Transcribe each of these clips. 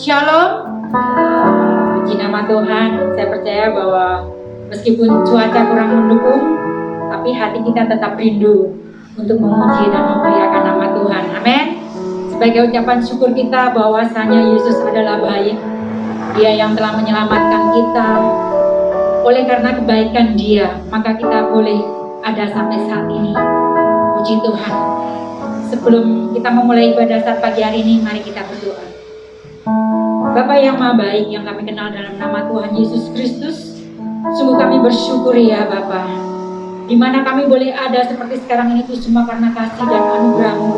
Shalom. Puji nama Tuhan. Saya percaya bahwa meskipun cuaca kurang mendukung, tapi hati kita tetap rindu untuk memuji dan memuliakan nama Tuhan. Amin. Sebagai ucapan syukur kita bahwasanya Yesus adalah baik. Dia yang telah menyelamatkan kita. Oleh karena kebaikan Dia, maka kita boleh ada sampai saat ini. Puji Tuhan. Sebelum kita memulai ibadah saat pagi hari ini, mari kita berdoa. Bapa yang Maha Baik yang kami kenal dalam nama Tuhan Yesus Kristus, sungguh kami bersyukur ya Bapa, di mana kami boleh ada seperti sekarang ini itu semua karena kasih dan anugerah-Mu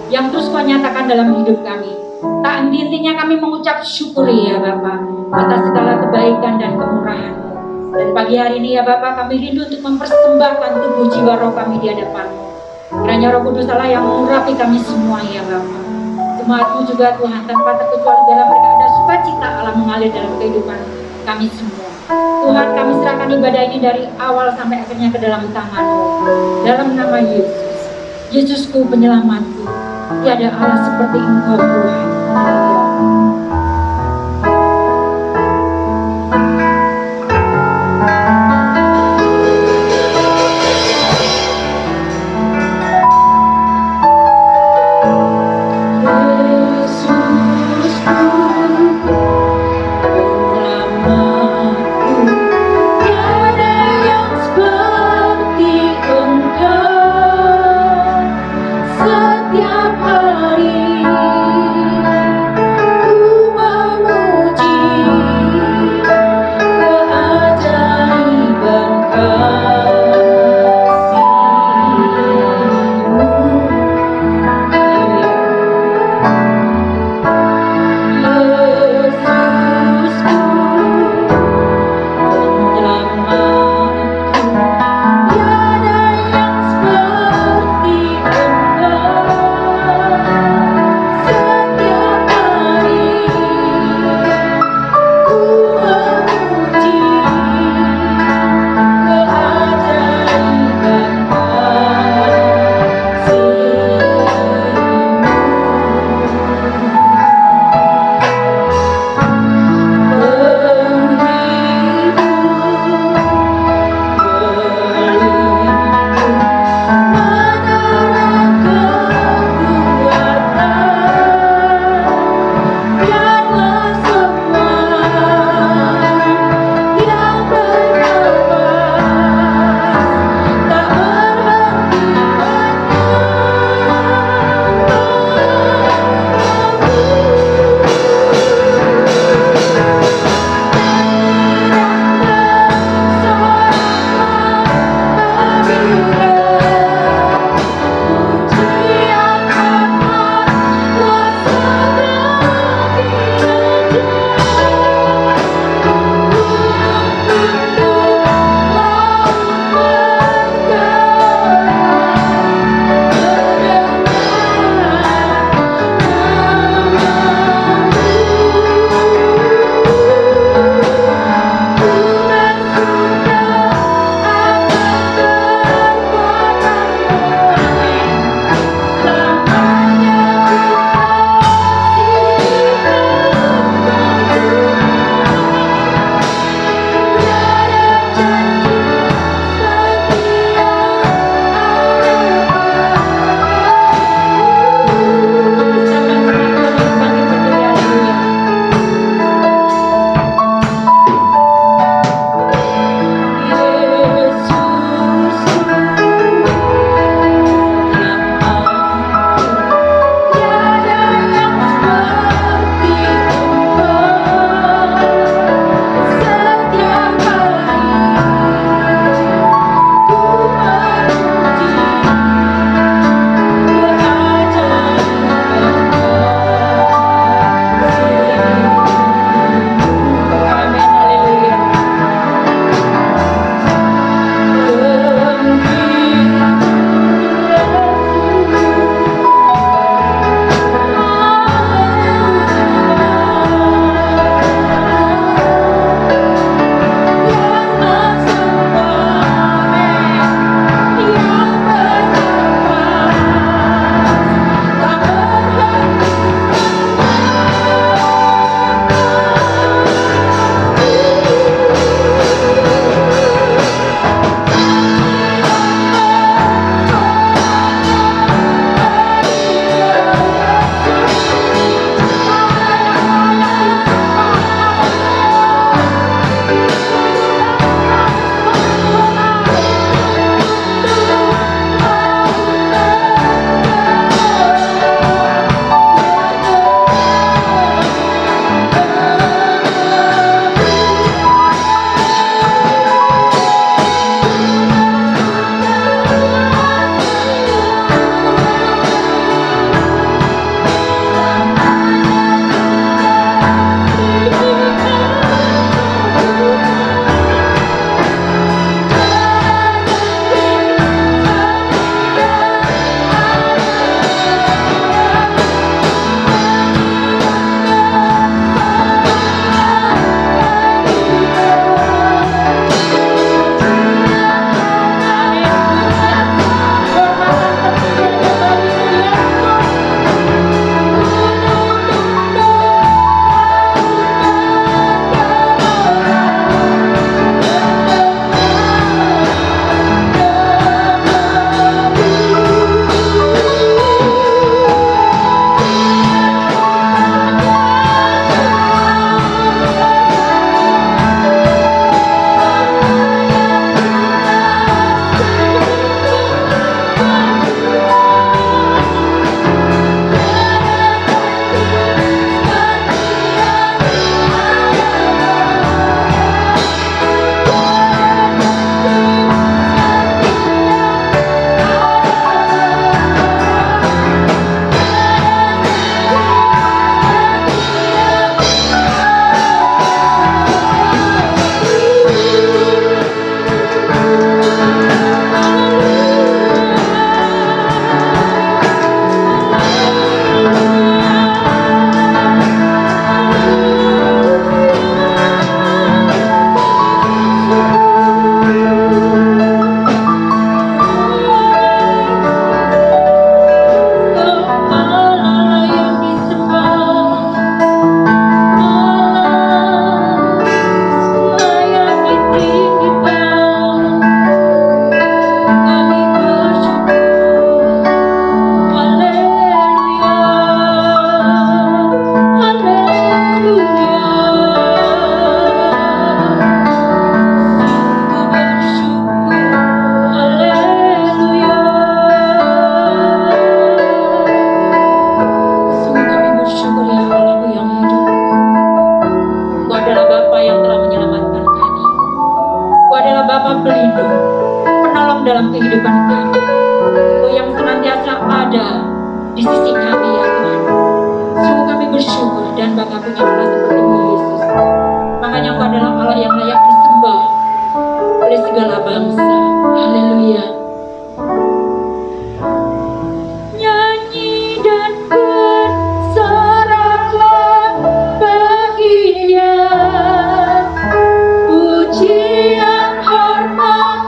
yang terus Kau nyatakan dalam hidup kami. Tak henti-hentinya kami mengucap syukur ya Bapa atas segala kebaikan dan kemurahan-Mu. Dan pagi hari ini ya Bapa, kami rindu untuk mempersembahkan tubuh jiwa roh kami di hadapan-Mu. Kiranya Roh Kudus Allah yang mengurapi kami semua ya Bapa. Jemaat-Mu juga Tuhan, tanpa terkecuali dalam mereka ada sukacita Allah mengalir dalam kehidupan kami semua. Tuhan, kami serahkan ibadah ini dari awal sampai akhirnya ke dalam tangan-Mu. Dalam nama Yesus, Yesusku penyelamatku, tiada Allah seperti Engkau Tuhan. dalam kehidupan kami. Engkau yang senantiasa ada di sisi kami ya Tuhan. Sungguh kami bersyukur dan bangga punya Allah seperti-Mu Yesus. Makanya Engkau adalah Allah yang layak disembah oleh segala bangsa. Haleluya. Nyanyi dan bersoraklah baginya, pujian hormat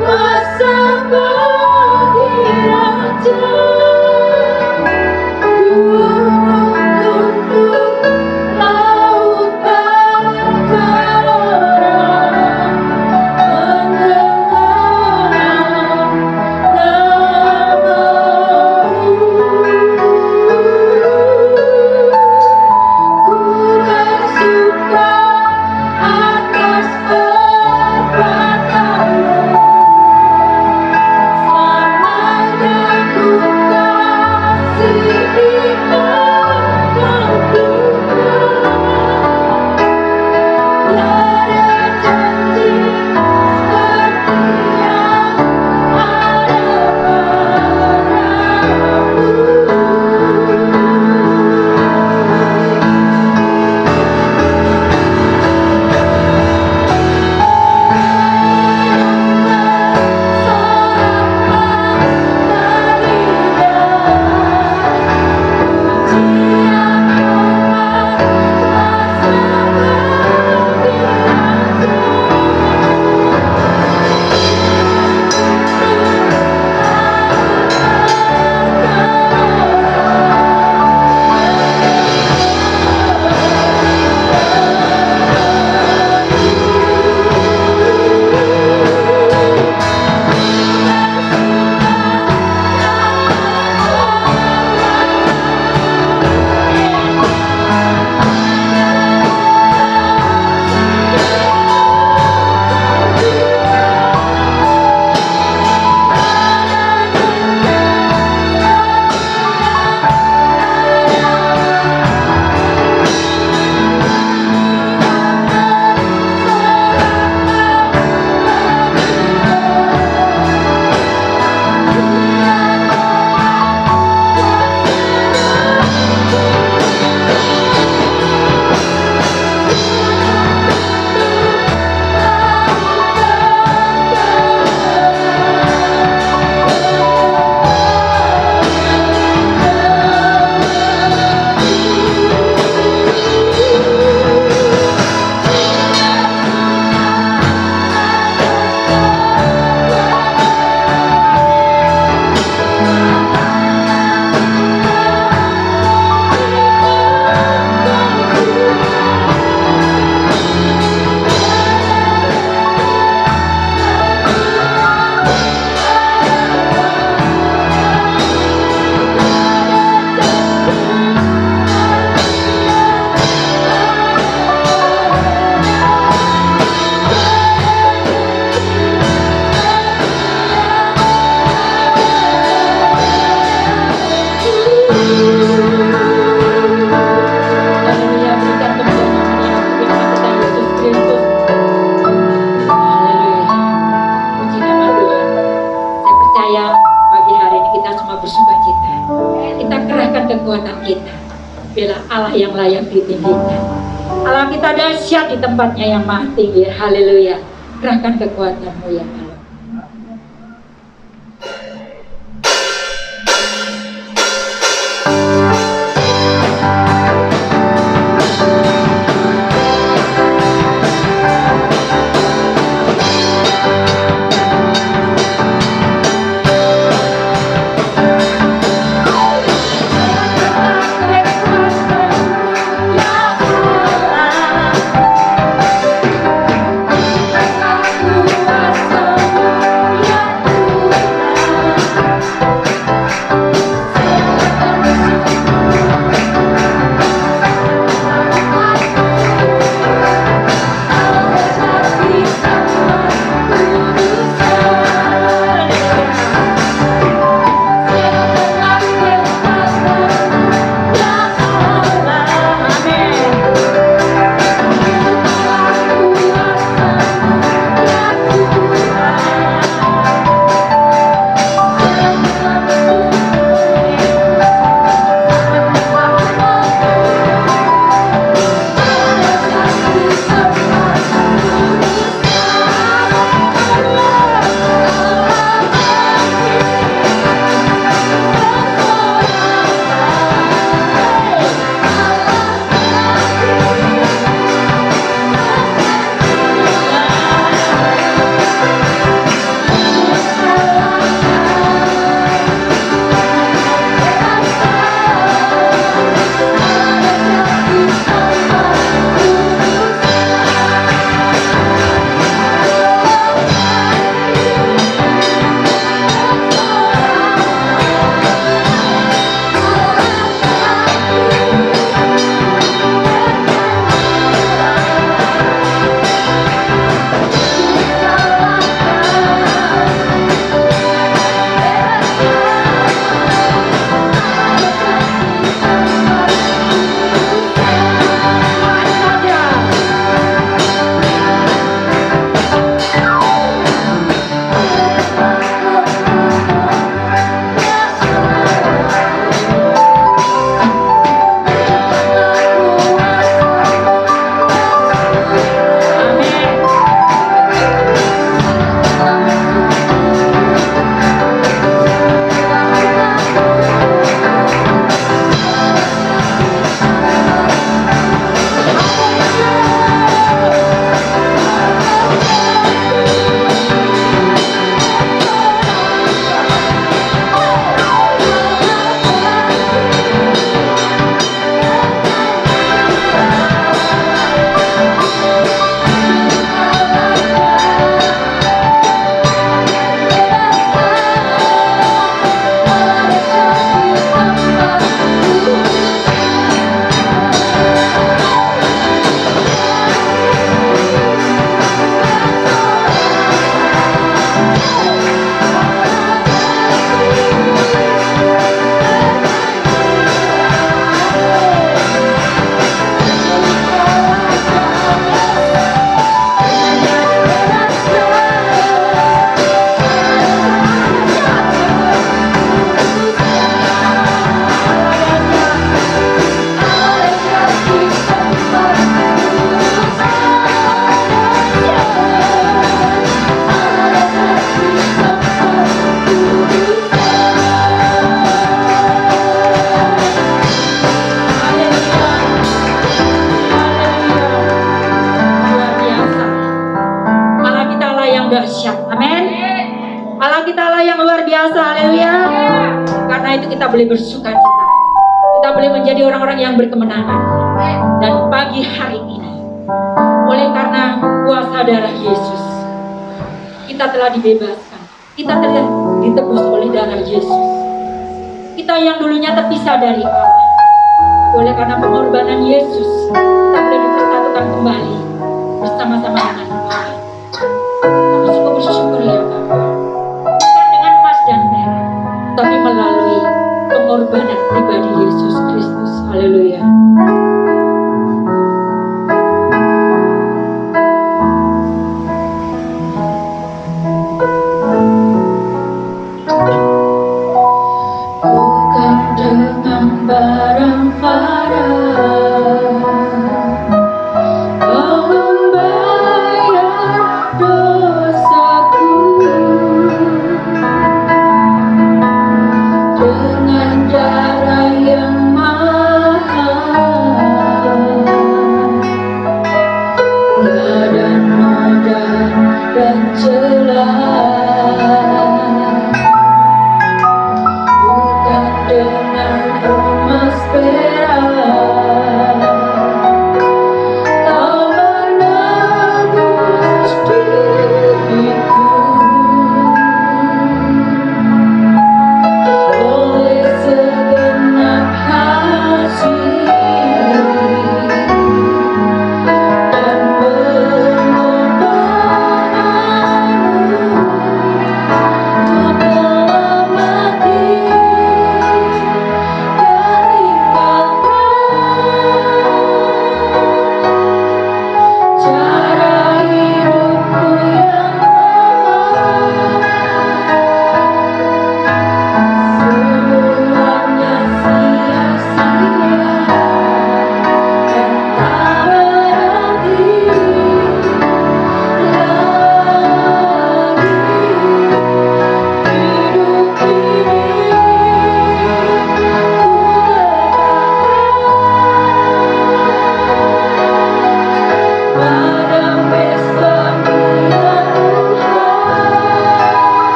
kuasa bagi Raja. Gunung tunduk, laut bergelora, mendengar namamu. Ku bersuka atas perbuatanmu, selamanya ku kasihi engkau Tuhan. Tiada janji seperti yang ada Haleluya, berikan kemuliaan namanya Tuhan kita Yesus Kristus. Haleluya, puji nama Tuhan. Saya percaya pagi hari ini kita semua bersukacita. Kita kerahkan kekuatan kita, bila Allah yang layak ditinggikan. Allah kita dahsyat di tempatnya yang maha tinggi. Haleluya, kerahkan kekuatan-Mu ya Allah. Kuasa boleh bersuka cita. Kita boleh menjadi orang-orang yang berkemenangan. Dan pagi hari ini, oleh karena kuasa darah Yesus, kita telah dibebaskan. Kita telah ditebus oleh darah Yesus. Kita yang dulunya terpisah dari Allah, oleh karena pengorbanan Yesus, kita boleh dipersatukan kembali bersama-sama dengan Allah. Kami sungguh bersyukur ya Bapa. Bukan dengan emas dan perak, tapi melalui pengorbanan pribadi Yesus Kristus. Haleluya. Bukan dengan barang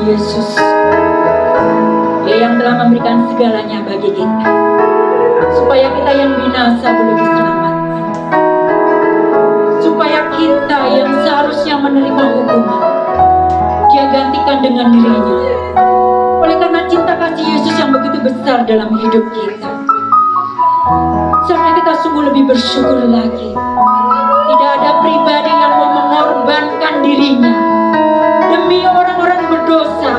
Yesus, Dia yang telah memberikan segalanya bagi kita, supaya kita yang binasa boleh diselamatkan, supaya kita yang seharusnya menerima hukuman Dia gantikan dengan dirinya. Oleh karena cinta kasih Yesus yang begitu besar dalam hidup kita, seharusnya kita sungguh lebih bersyukur lagi. Tidak ada pribadi yang mau mengorbankan dirinya demi orang-orang berdosa,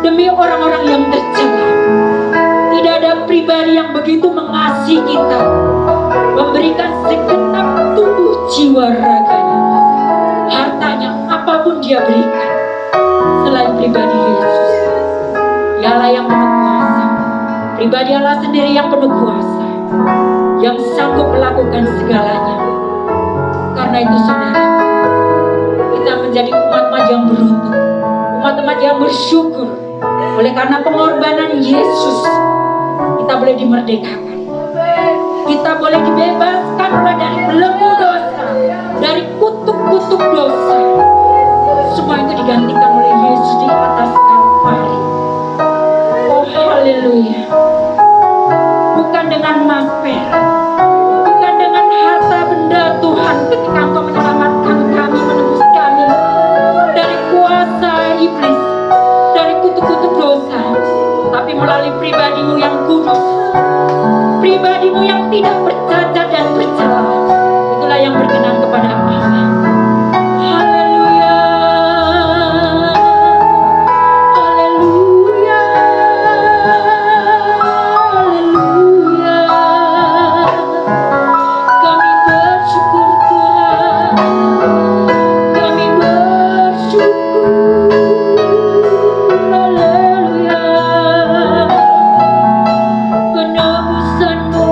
demi orang-orang yang tercela. Tidak ada pribadi yang begitu mengasihi kita, memberikan segenap tubuh jiwa raganya, hartanya, apapun dia berikan, selain pribadi Yesus. Dialah yang penuh kuasa, pribadi Allah sendiri yang penuh kuasa, yang sanggup melakukan segalanya. Karena itu saudara, kita menjadi umat-umat yang beruntung, umat-umat yang bersyukur. Oleh karena pengorbanan Yesus, kita boleh dimerdekakan, kita boleh dibebaskan mulai dari belenggu dosa, dari kutuk-kutuk dosa. Semua itu digantikan oleh Yesus di atas Kalvari. Oh haleluya. Bukan dengan emas perak, bukan dengan harta benda Tuhan, ketika Engkau menyelamatkan kami, menebus kami dari kuasa iblis, dari kutuk-kutuk dosa, tapi melalui pribadimu yang kudus, pribadimu yang tidak bercacat dan bercela. Itulah yang berkenan kepada Allah. Haleluya, haleluya, haleluya. Kami bersyukur Tuhan, kami bersyukur. Haleluya. Penebusanmu,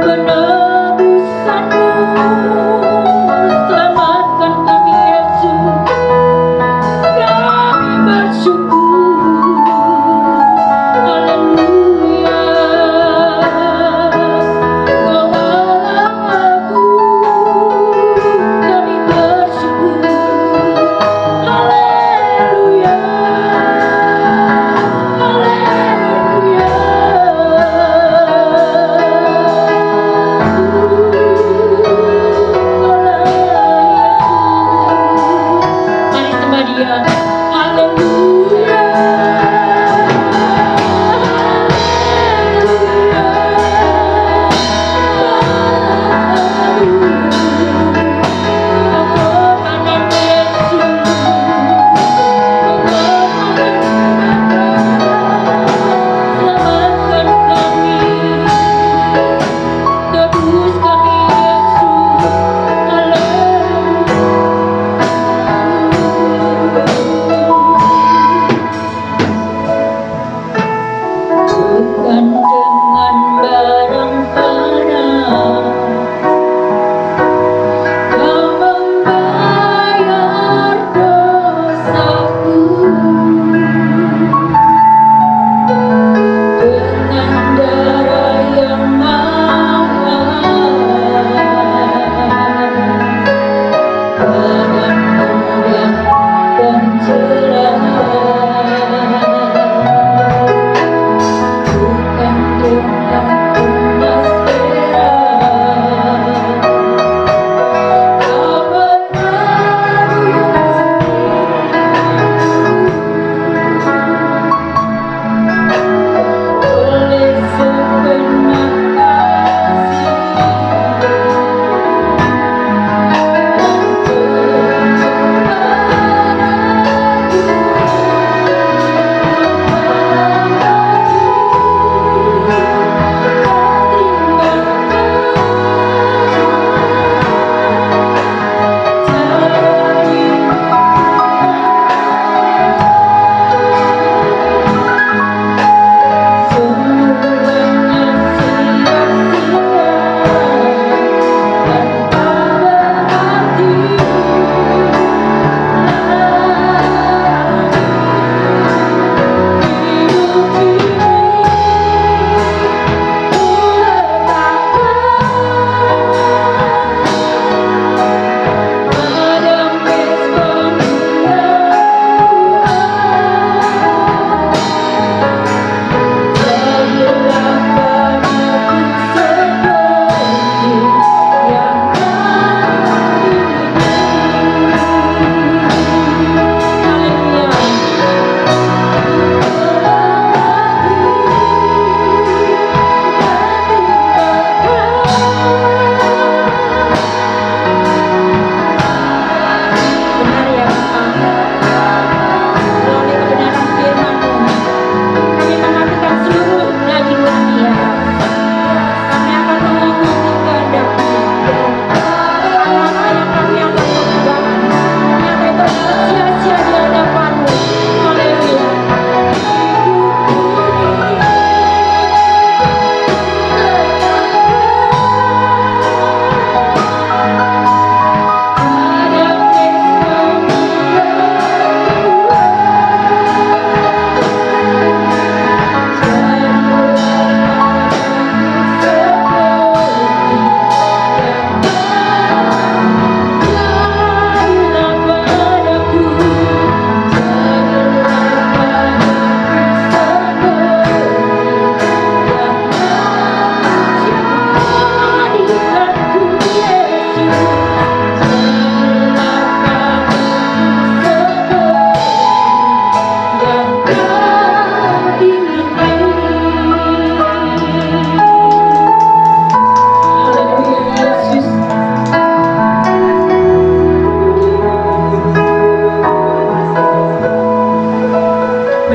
penebusanmu, selamatkan kami Yesus. Kami bersyukur. Haleluya. Oh Allahku, kami bersyukur. Haleluya, haleluya. Mari sembah Dia. Haleluya, pengorbanan Yesus, selamatkan kami, tebus kami Yesus. Haleluya.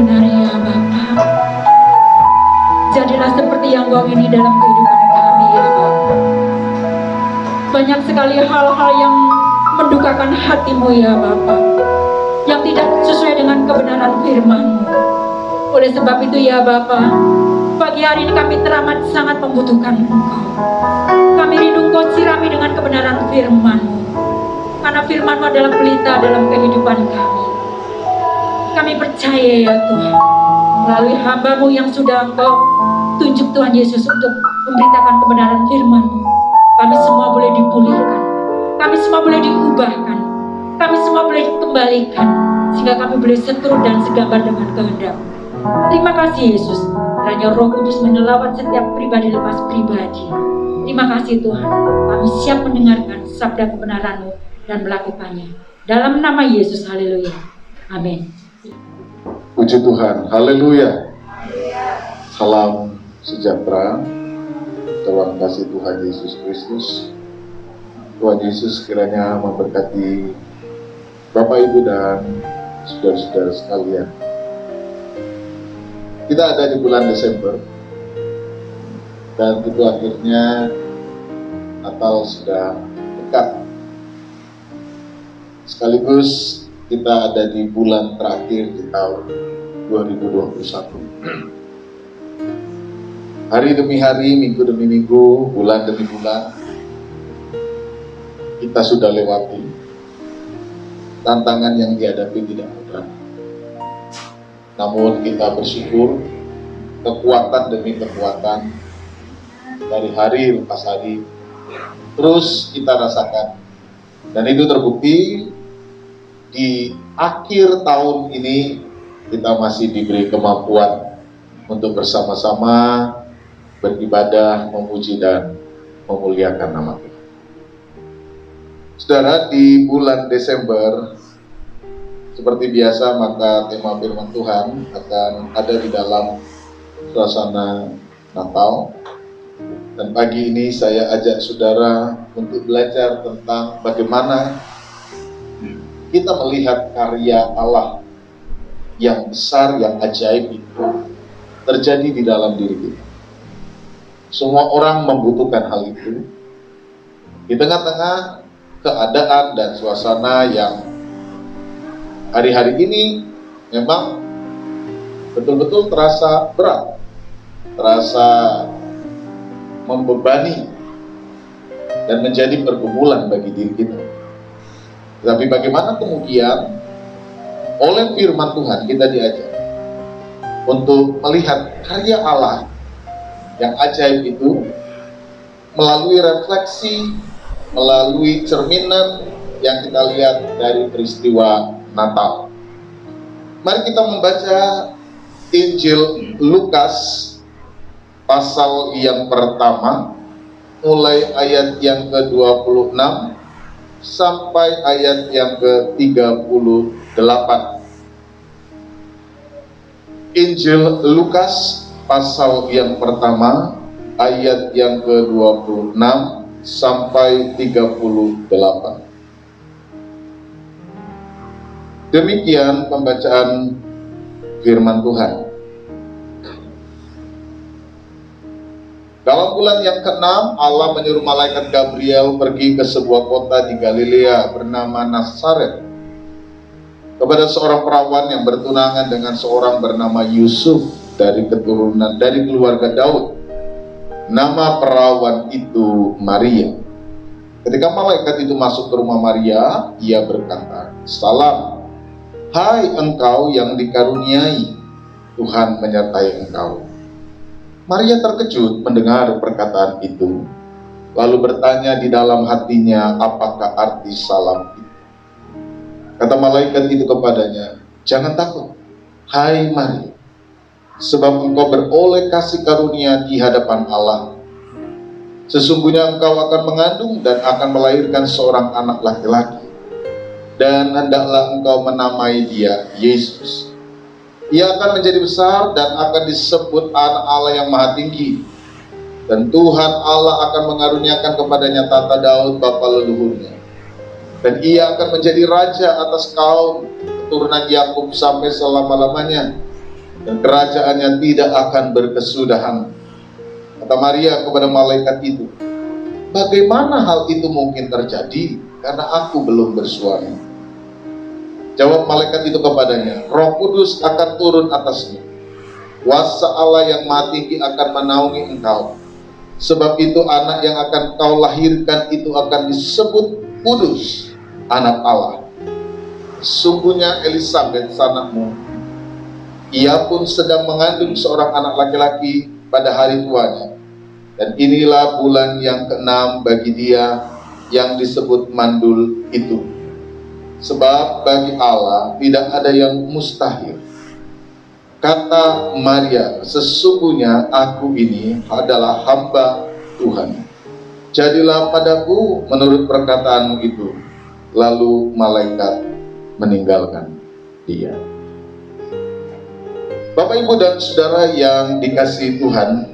benar ya Bapa. Jadilah seperti yang Kau ini dalam kehidupan kami ya Bapa. Banyak sekali hal-hal yang mendukakan hati-Mu ya Bapa, yang tidak sesuai dengan kebenaran firman-Mu. Oleh sebab itu ya Bapa, pagi hari ini kami teramat sangat membutuhkan Engkau. Kami rindu Engkau sirami dengan kebenaran firman-Mu, karena firman-Mu adalah pelita dalam kehidupan kami. Kami percaya ya Tuhan, melalui hamba-Mu yang sudah Engkau tunjuk Tuhan Yesus untuk memberitakan kebenaran firman-Mu, kami semua boleh dipulihkan, kami semua boleh diubahkan, kami semua boleh dikembalikan, sehingga kami boleh seturut dan segambar dengan kehendak-Mu. Terima kasih Yesus, kiranya Roh Kudus menelawat setiap pribadi lepas pribadi. Terima kasih Tuhan, kami siap mendengarkan sabda kebenaran-Mu dan melakukannya. Dalam nama Yesus, haleluya. Amin. Puji Tuhan, haleluya. Salam sejahtera, dalam kasih Tuhan Yesus Kristus. Tuhan Yesus kiranya memberkati Bapak Ibu dan saudara-saudara sekalian. Kita ada di bulan Desember, dan itu akhirnya Natal sudah dekat. Sekaligus kita ada di bulan terakhir di tahun 2021. Hari demi hari, minggu demi minggu, bulan demi bulan, kita sudah lewati. Tantangan yang dihadapi tidak mudah. Namun kita bersyukur, kekuatan demi kekuatan dari hari lepas hari terus kita rasakan. Dan itu terbukti di akhir tahun ini kita masih diberi kemampuan untuk bersama-sama beribadah, memuji dan memuliakan nama Tuhan. Saudara, di bulan Desember seperti biasa, maka tema firman Tuhan akan ada di dalam suasana Natal. Dan pagi ini saya ajak saudara untuk belajar tentang bagaimana kita melihat karya Allah yang besar, yang ajaib itu terjadi di dalam diri kita. Semua orang membutuhkan hal itu. Di tengah-tengah keadaan dan suasana yang hari-hari ini memang betul-betul terasa berat, terasa membebani dan menjadi pergumulan bagi diri kita. Tapi bagaimana kemudian oleh firman Tuhan kita diajar untuk melihat karya Allah yang ajaib itu melalui refleksi, melalui cerminan yang kita lihat dari peristiwa Natal. Mari kita membaca Injil Lukas pasal yang pertama, mulai ayat yang ke-26 sampai ayat yang ke-38. Injil Lukas pasal yang pertama, ayat yang ke-26 sampai 38. Demikian pembacaan firman Tuhan. Dalam bulan yang ke-6, Allah menyuruh malaikat Gabriel pergi ke sebuah kota di Galilea bernama Nazaret, kepada seorang perawan yang bertunangan dengan seorang bernama Yusuf dari keluarga Daud. Nama perawan itu Maria. Ketika malaikat itu masuk ke rumah Maria, ia berkata, "Salam, hai engkau yang dikaruniai, Tuhan menyertai engkau." Maria terkejut mendengar perkataan itu, lalu bertanya di dalam hatinya apakah arti salam itu. Kata malaikat itu kepadanya, "Jangan takut, hai Maria, sebab engkau beroleh kasih karunia di hadapan Allah. Sesungguhnya engkau akan mengandung dan akan melahirkan seorang anak laki-laki, dan hendaklah engkau menamai dia Yesus. Ia akan menjadi besar dan akan disebut Anak Allah yang Maha Tinggi. Dan Tuhan Allah akan mengaruniakan kepadanya tahta Daud bapa leluhurnya. Dan ia akan menjadi raja atas kaum keturunan Yakub sampai selama-lamanya. dan kerajaannya tidak akan berkesudahan. Kata Maria kepada malaikat itu, bagaimana hal itu mungkin terjadi karena aku belum bersuami? Jawab malaikat itu kepadanya, Roh Kudus akan turun atasnya, kuasa Allah yang Maha Tinggi akan menaungi engkau. Sebab itu anak yang akan kau lahirkan itu akan disebut kudus, anak Allah. Sungguhnya Elisabet sanakmu, ia pun sedang mengandung seorang anak laki-laki pada hari tuanya. Dan inilah bulan yang ke-6 bagi dia yang disebut mandul itu. Sebab bagi Allah tidak ada yang mustahil. Kata Maria, sesungguhnya aku ini adalah hamba Tuhan. Jadilah padaku menurut perkataanmu itu. Lalu malaikat meninggalkan dia. Bapak, Ibu, dan Saudara yang dikasihi Tuhan,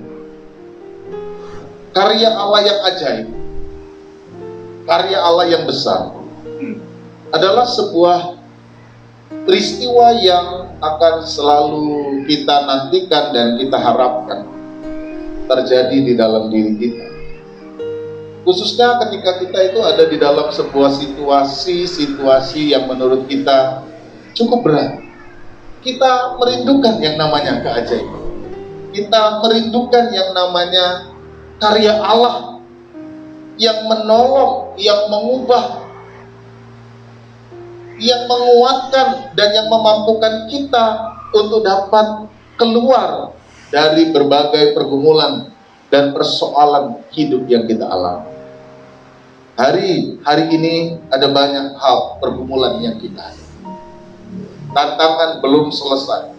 karya Allah yang ajaib, karya Allah yang besar, adalah sebuah peristiwa yang akan selalu kita nantikan dan kita harapkan terjadi di dalam diri kita. Khususnya ketika kita itu ada di dalam sebuah situasi yang menurut kita cukup berat. Kita merindukan yang namanya keajaiban. Kita merindukan yang namanya karya Allah yang menolong, yang mengubah, yang menguatkan, dan yang memampukan kita untuk dapat keluar dari berbagai pergumulan dan persoalan hidup yang kita alami. Hari ini ada banyak hal pergumulan yang kita hadapi. Tantangan belum selesai.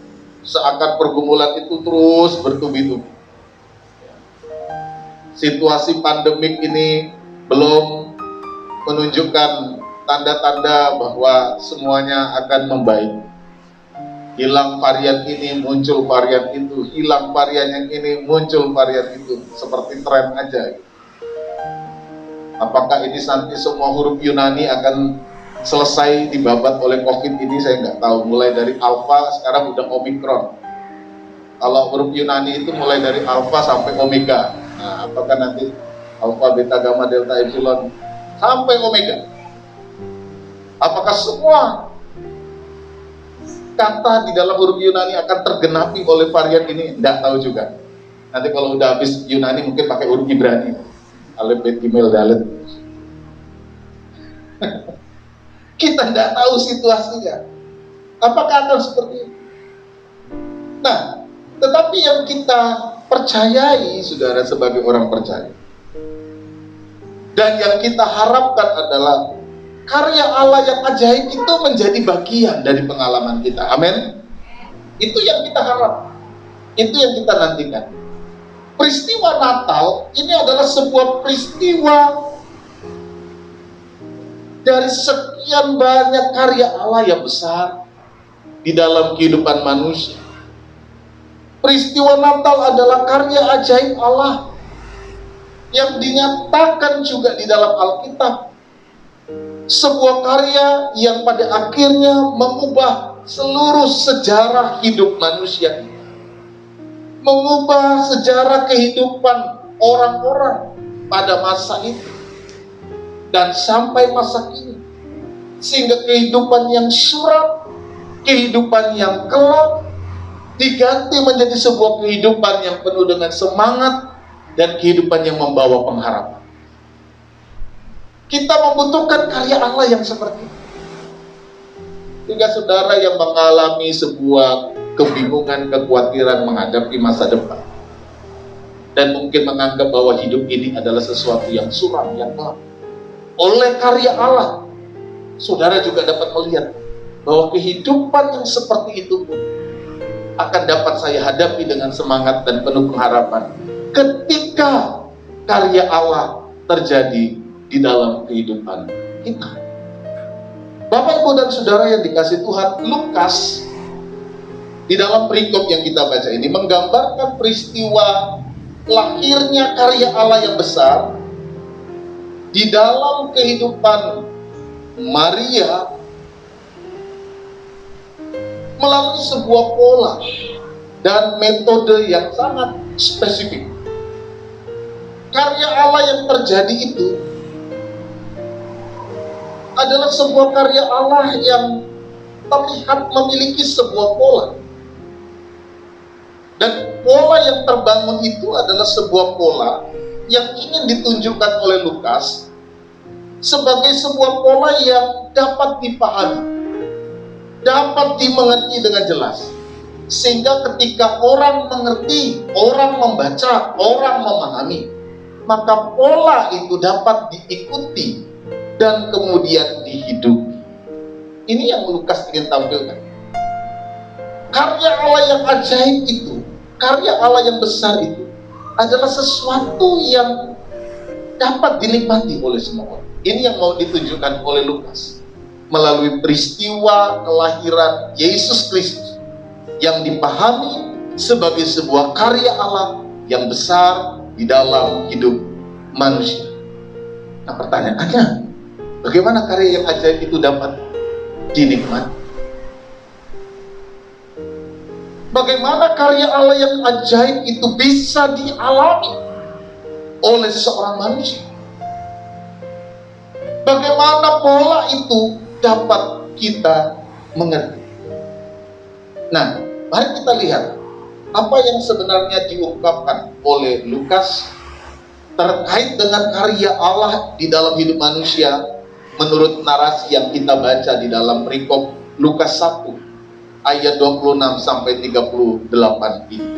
Seakan pergumulan itu terus bertubi-tubi. Situasi pandemik ini belum menunjukkan tanda-tanda bahwa semuanya akan membaik. Hilang varian ini, muncul varian itu. Hilang varian yang ini, muncul varian itu. Seperti tren aja. Apakah ini nanti semua huruf Yunani akan selesai dibabat oleh COVID ini, saya nggak tahu. Mulai dari Alpha, sekarang udah Omicron. Kalau huruf Yunani itu mulai dari Alpha sampai Omega. Nah, apakah nanti Alpha, Beta, Gamma, Delta, Epsilon sampai Omega? Apakah semua kata di dalam huruf Yunani akan tergenapi oleh varian ini? Nggak tahu juga. Nanti kalau udah habis Yunani mungkin pakai huruf Ibrani. Alif, Bet, Gimel, Dalet. Kita tidak tahu situasinya. Apakah akan seperti itu? Nah, tetapi yang kita percayai, saudara, sebagai orang percaya, dan yang kita harapkan adalah karya Allah yang ajaib itu menjadi bagian dari pengalaman kita. Amin. Itu yang kita harap. Itu yang kita nantikan. Peristiwa Natal ini adalah sebuah peristiwa dari sekian banyak karya Allah yang besar di dalam kehidupan manusia. Peristiwa Natal adalah karya ajaib Allah yang dinyatakan juga di dalam Alkitab. Sebuah karya yang pada akhirnya mengubah seluruh sejarah hidup manusia, mengubah sejarah kehidupan orang-orang pada masa itu dan sampai masa kini, sehingga kehidupan yang suram, kehidupan yang gelap diganti menjadi sebuah kehidupan yang penuh dengan semangat dan kehidupan yang membawa pengharapan. Kita membutuhkan karya Allah yang seperti itu. Sehingga saudara yang mengalami sebuah kebingungan, kekhawatiran menghadapi masa depan, dan mungkin menganggap bahwa hidup ini adalah sesuatu yang suram, yang gelap, oleh karya Allah, saudara juga dapat melihat bahwa kehidupan yang seperti itu pun akan dapat saya hadapi dengan semangat dan penuh pengharapan ketika karya Allah terjadi di dalam kehidupan kita. Bapak, Ibu, dan Saudara yang dikasihi Tuhan, Lukas di dalam perikop yang kita baca ini menggambarkan peristiwa lahirnya karya Allah yang besar di dalam kehidupan Maria melalui sebuah pola dan metode yang sangat spesifik. Karya Allah yang terjadi itu adalah sebuah karya Allah yang terlihat memiliki sebuah pola. Dan pola yang terbangun itu adalah sebuah pola yang ingin ditunjukkan oleh Lukas sebagai sebuah pola yang dapat dipahami, dapat dimengerti dengan jelas. Sehingga ketika orang mengerti, orang membaca, orang memahami, maka pola itu dapat diikuti dan kemudian dihidupi. Ini yang Lukas ingin tampilkan. Karya Allah yang ajaib itu, karya Allah yang besar itu adalah sesuatu yang dapat dinikmati oleh semua orang. Ini yang mau ditunjukkan oleh Lukas melalui peristiwa kelahiran Yesus Kristus yang dipahami sebagai sebuah karya Allah yang besar di dalam hidup manusia. Nah, pertanyaannya, bagaimana karya yang ajaib itu dapat dinikmati? Bagaimana karya Allah yang ajaib itu bisa dialami oleh seorang manusia? Bagaimana pola itu dapat kita mengerti? Nah, mari kita lihat apa yang sebenarnya diungkapkan oleh Lukas terkait dengan karya Allah di dalam hidup manusia menurut narasi yang kita baca di dalam perikop Lukas 1 ayat 26 sampai 38 ini.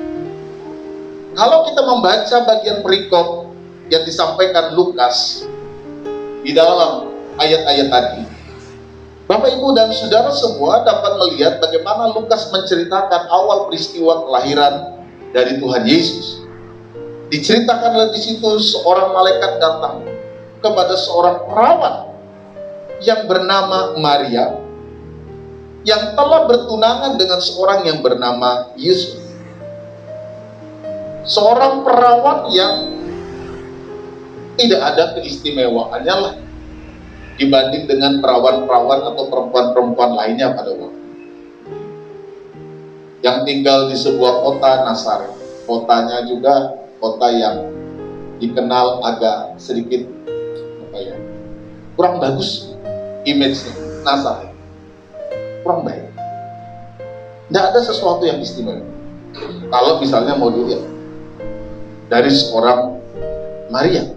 Kalau kita membaca bagian perikop yang disampaikan Lukas di dalam ayat-ayat tadi, Bapak, Ibu, dan Saudara semua dapat melihat bagaimana Lukas menceritakan awal peristiwa kelahiran dari Tuhan Yesus. Diceritakan di situ seorang malaikat datang kepada seorang perawan yang bernama Maria, yang telah bertunangan dengan seorang yang bernama Yusuf. Seorang perawan yang tidak ada keistimewaannya lah dibanding dengan perawan-perawan atau perempuan-perempuan lainnya pada waktu yang tinggal di sebuah kota Nazaret. Kotanya juga kota yang dikenal agak sedikit kurang bagus image-nya. Nazaret kurang baik, tidak ada sesuatu yang istimewa. Kalau misalnya mau dilihat dari seorang Maria,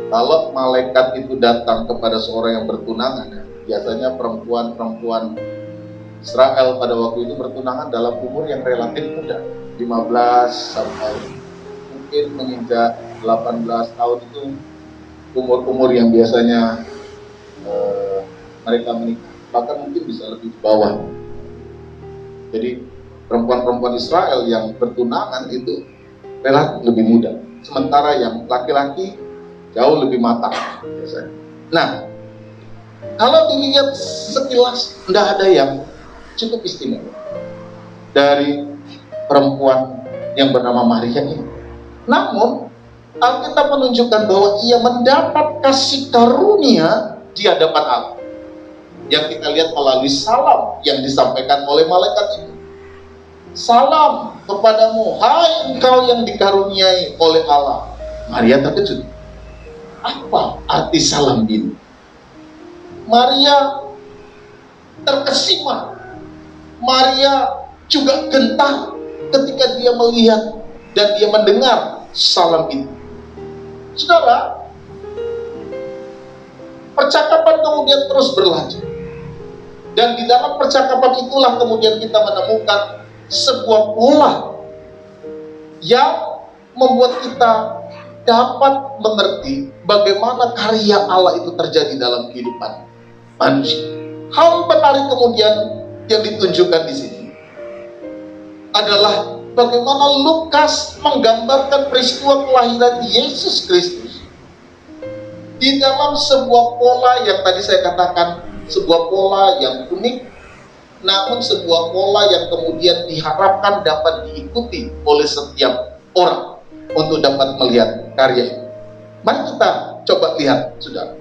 kalau malaikat itu datang kepada seorang yang bertunangan, biasanya perempuan-perempuan Israel pada waktu itu bertunangan dalam umur yang relatif muda, 15 sampai mungkin menginjak 18 tahun itu umur-umur yang biasanya mereka menikah, bahkan mungkin bisa lebih di bawah. Jadi perempuan-perempuan Israel yang bertunangan itu relatif lebih muda, sementara yang laki-laki jauh lebih matang biasanya. Nah, kalau dilihat sekilas tidak ada yang cukup istimewa dari perempuan yang bernama Maria ini. Namun Alkitab menunjukkan bahwa ia mendapat kasih karunia di hadapan Allah, yang kita lihat melalui salam yang disampaikan oleh malaikat itu. Salam kepadamu, hai engkau yang dikaruniai oleh Allah. Maria terkejut. Apa arti salam ini? Maria terkesima. Maria juga gentar ketika dia melihat dan dia mendengar salam itu. Saudara, percakapan kemudian terus berlanjut. Dan di dalam percakapan itulah kemudian kita menemukan sebuah pola yang membuat kita dapat mengerti bagaimana karya Allah itu terjadi dalam kehidupan manusia. Hal menarik kemudian yang ditunjukkan di sini adalah bagaimana Lukas menggambarkan peristiwa kelahiran Yesus Kristus di dalam sebuah pola yang tadi saya katakan, sebuah pola yang unik, namun sebuah pola yang kemudian diharapkan dapat diikuti oleh setiap orang untuk dapat melihat karya ini. Mari kita coba lihat, saudara.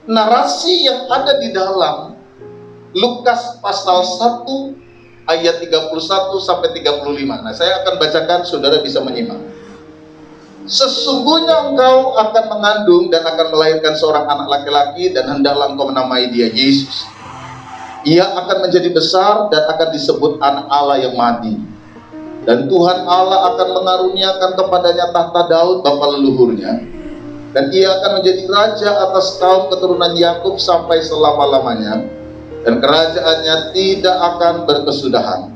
Narasi yang ada di dalam Lukas pasal 1 ayat 31 sampai 35. Nah, saya akan bacakan, saudara bisa menyimak. Sesungguhnya engkau akan mengandung dan akan melahirkan seorang anak laki-laki, dan hendaklah engkau menamai dia Yesus. Ia akan menjadi besar dan akan disebut anak Allah yang Maha Tinggi. Dan Tuhan Allah akan mengaruniakan kepadanya tahta Daud bapa leluhurnya, dan ia akan menjadi raja atas kaum keturunan Yakub sampai selama-lamanya, dan kerajaannya tidak akan berkesudahan.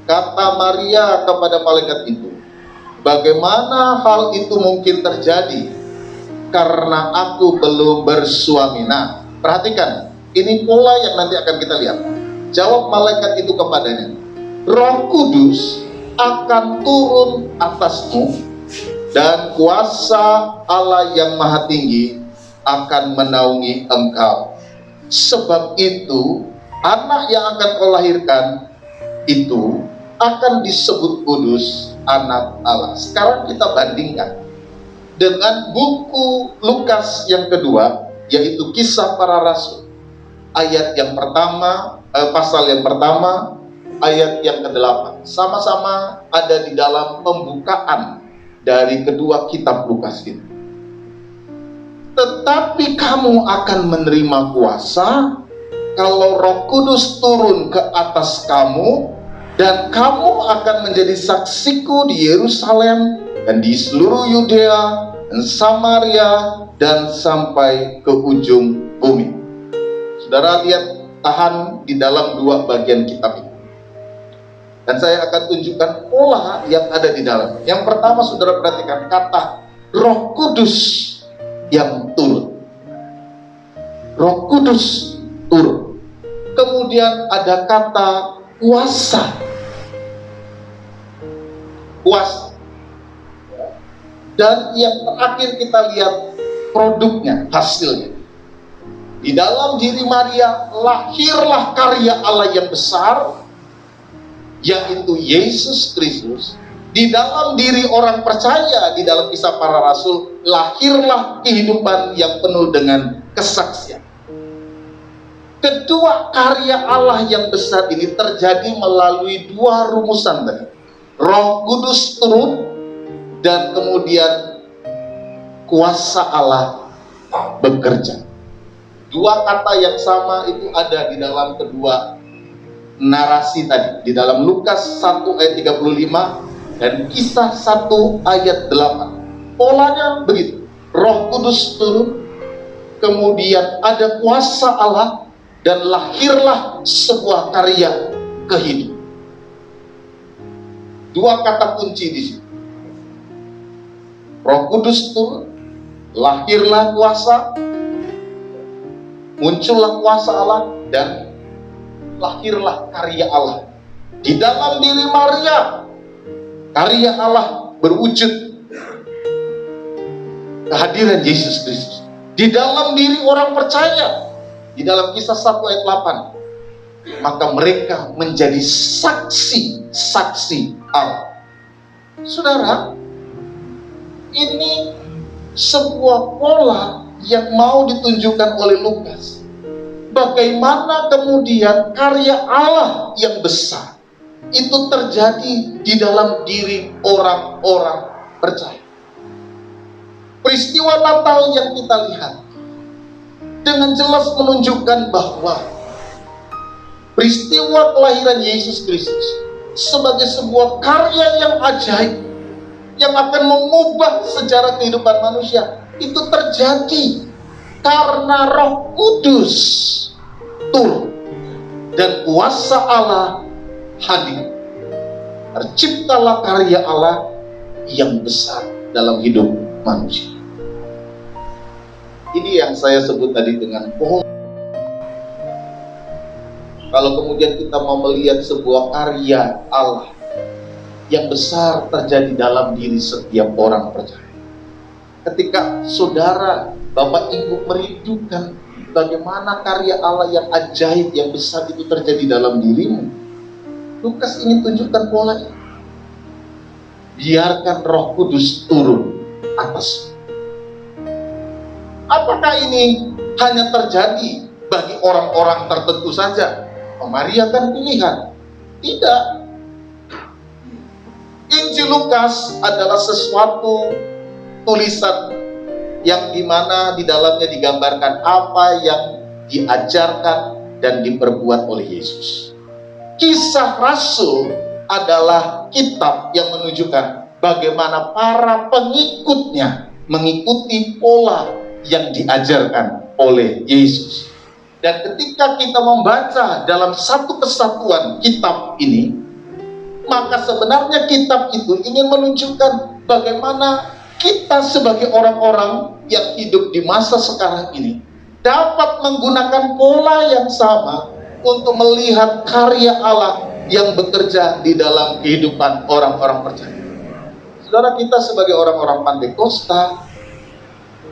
Kata Maria kepada malaikat itu, bagaimana hal itu mungkin terjadi, karena aku belum bersuami? Nah, perhatikan, ini pola yang nanti akan kita lihat. Jawab malaikat itu kepadanya, Roh Kudus akan turun atasmu, dan kuasa Allah yang Maha Tinggi akan menaungi engkau. Sebab itu, anak yang akan kau lahirkan itu akan disebut kudus, anak Allah. Sekarang kita bandingkan dengan buku Lukas yang kedua, yaitu Kisah Para Rasul. Ayat yang pertama, pasal yang pertama, ayat yang ke-8. Sama-sama ada di dalam pembukaan dari kedua kitab Lukas ini. Tetapi kamu akan menerima kuasa kalau Roh Kudus turun ke atas kamu, dan kamu akan menjadi saksiku di Yerusalem dan di seluruh Yudea dan Samaria dan sampai ke ujung bumi. Saudara lihat, tahan di dalam dua bagian kitab ini. Dan saya akan tunjukkan pola yang ada di dalam. Yang pertama, saudara perhatikan kata Roh Kudus yang turun. Roh Kudus turun. Kemudian ada kata kuasa. Kuasa. Dan yang terakhir kita lihat produknya, hasilnya. Di dalam diri Maria lahirlah karya Allah yang besar, yaitu Yesus Kristus. Di dalam diri orang percaya, di dalam Kisah Para Rasul, lahirlah kehidupan yang penuh dengan kesaksian. Kedua karya Allah yang besar ini terjadi melalui dua rumusan tadi. Roh Kudus turun, dan kemudian kuasa Allah bekerja. Dua kata yang sama itu ada di dalam kedua narasi tadi, di dalam Lukas 1 ayat 35 dan Kisah 1 ayat 8. Polanya begitu. Roh Kudus turun, kemudian ada kuasa Allah, dan lahirlah sebuah karya kehidupan. Dua kata kunci di sini. Roh Kudus turun, lahirlah kuasa, muncullah kuasa Allah, dan lahirlah karya Allah. Di dalam diri Maria, karya Allah berwujud, kehadiran Yesus Kristus. Di dalam diri orang percaya, di dalam Kisah 1 ayat 8, maka mereka menjadi saksi Allah. Saudara, ini sebuah pola yang mau ditunjukkan oleh Lukas. Bagaimana kemudian karya Allah yang besar itu terjadi di dalam diri orang-orang percaya. Peristiwa Natal yang kita lihat dengan jelas menunjukkan bahwa peristiwa kelahiran Yesus Kristus sebagai sebuah karya yang ajaib yang akan mengubah sejarah kehidupan manusia itu terjadi karena Roh Kudus turun dan kuasa Allah hadir. Terciptalah karya Allah yang besar dalam hidup manusia. Ini yang saya sebut tadi dengan pohon. Kalau kemudian kita mau melihat sebuah karya Allah yang besar terjadi dalam diri setiap orang percaya. Ketika saudara, Bapak Ibu merindukan bagaimana karya Allah yang ajaib, yang besar itu terjadi dalam dirimu, Lukas ingin tunjukkan pola ini. Biarkan Roh Kudus turun atas. Apakah ini hanya terjadi bagi orang-orang tertentu saja? Oh, Maria kan pilihan. Tidak. Injil Lukas adalah sesuatu tulisan yang dimana di dalamnya digambarkan apa yang diajarkan dan diperbuat oleh Yesus. Kisah Rasul adalah kitab yang menunjukkan bagaimana para pengikutnya mengikuti pola yang diajarkan oleh Yesus. Dan ketika kita membaca dalam satu kesatuan kitab ini, maka sebenarnya kitab itu ingin menunjukkan bagaimana kita sebagai orang-orang yang hidup di masa sekarang ini dapat menggunakan pola yang sama untuk melihat karya Allah yang bekerja di dalam kehidupan orang-orang percaya. Saudara, kita sebagai orang-orang Pantekosta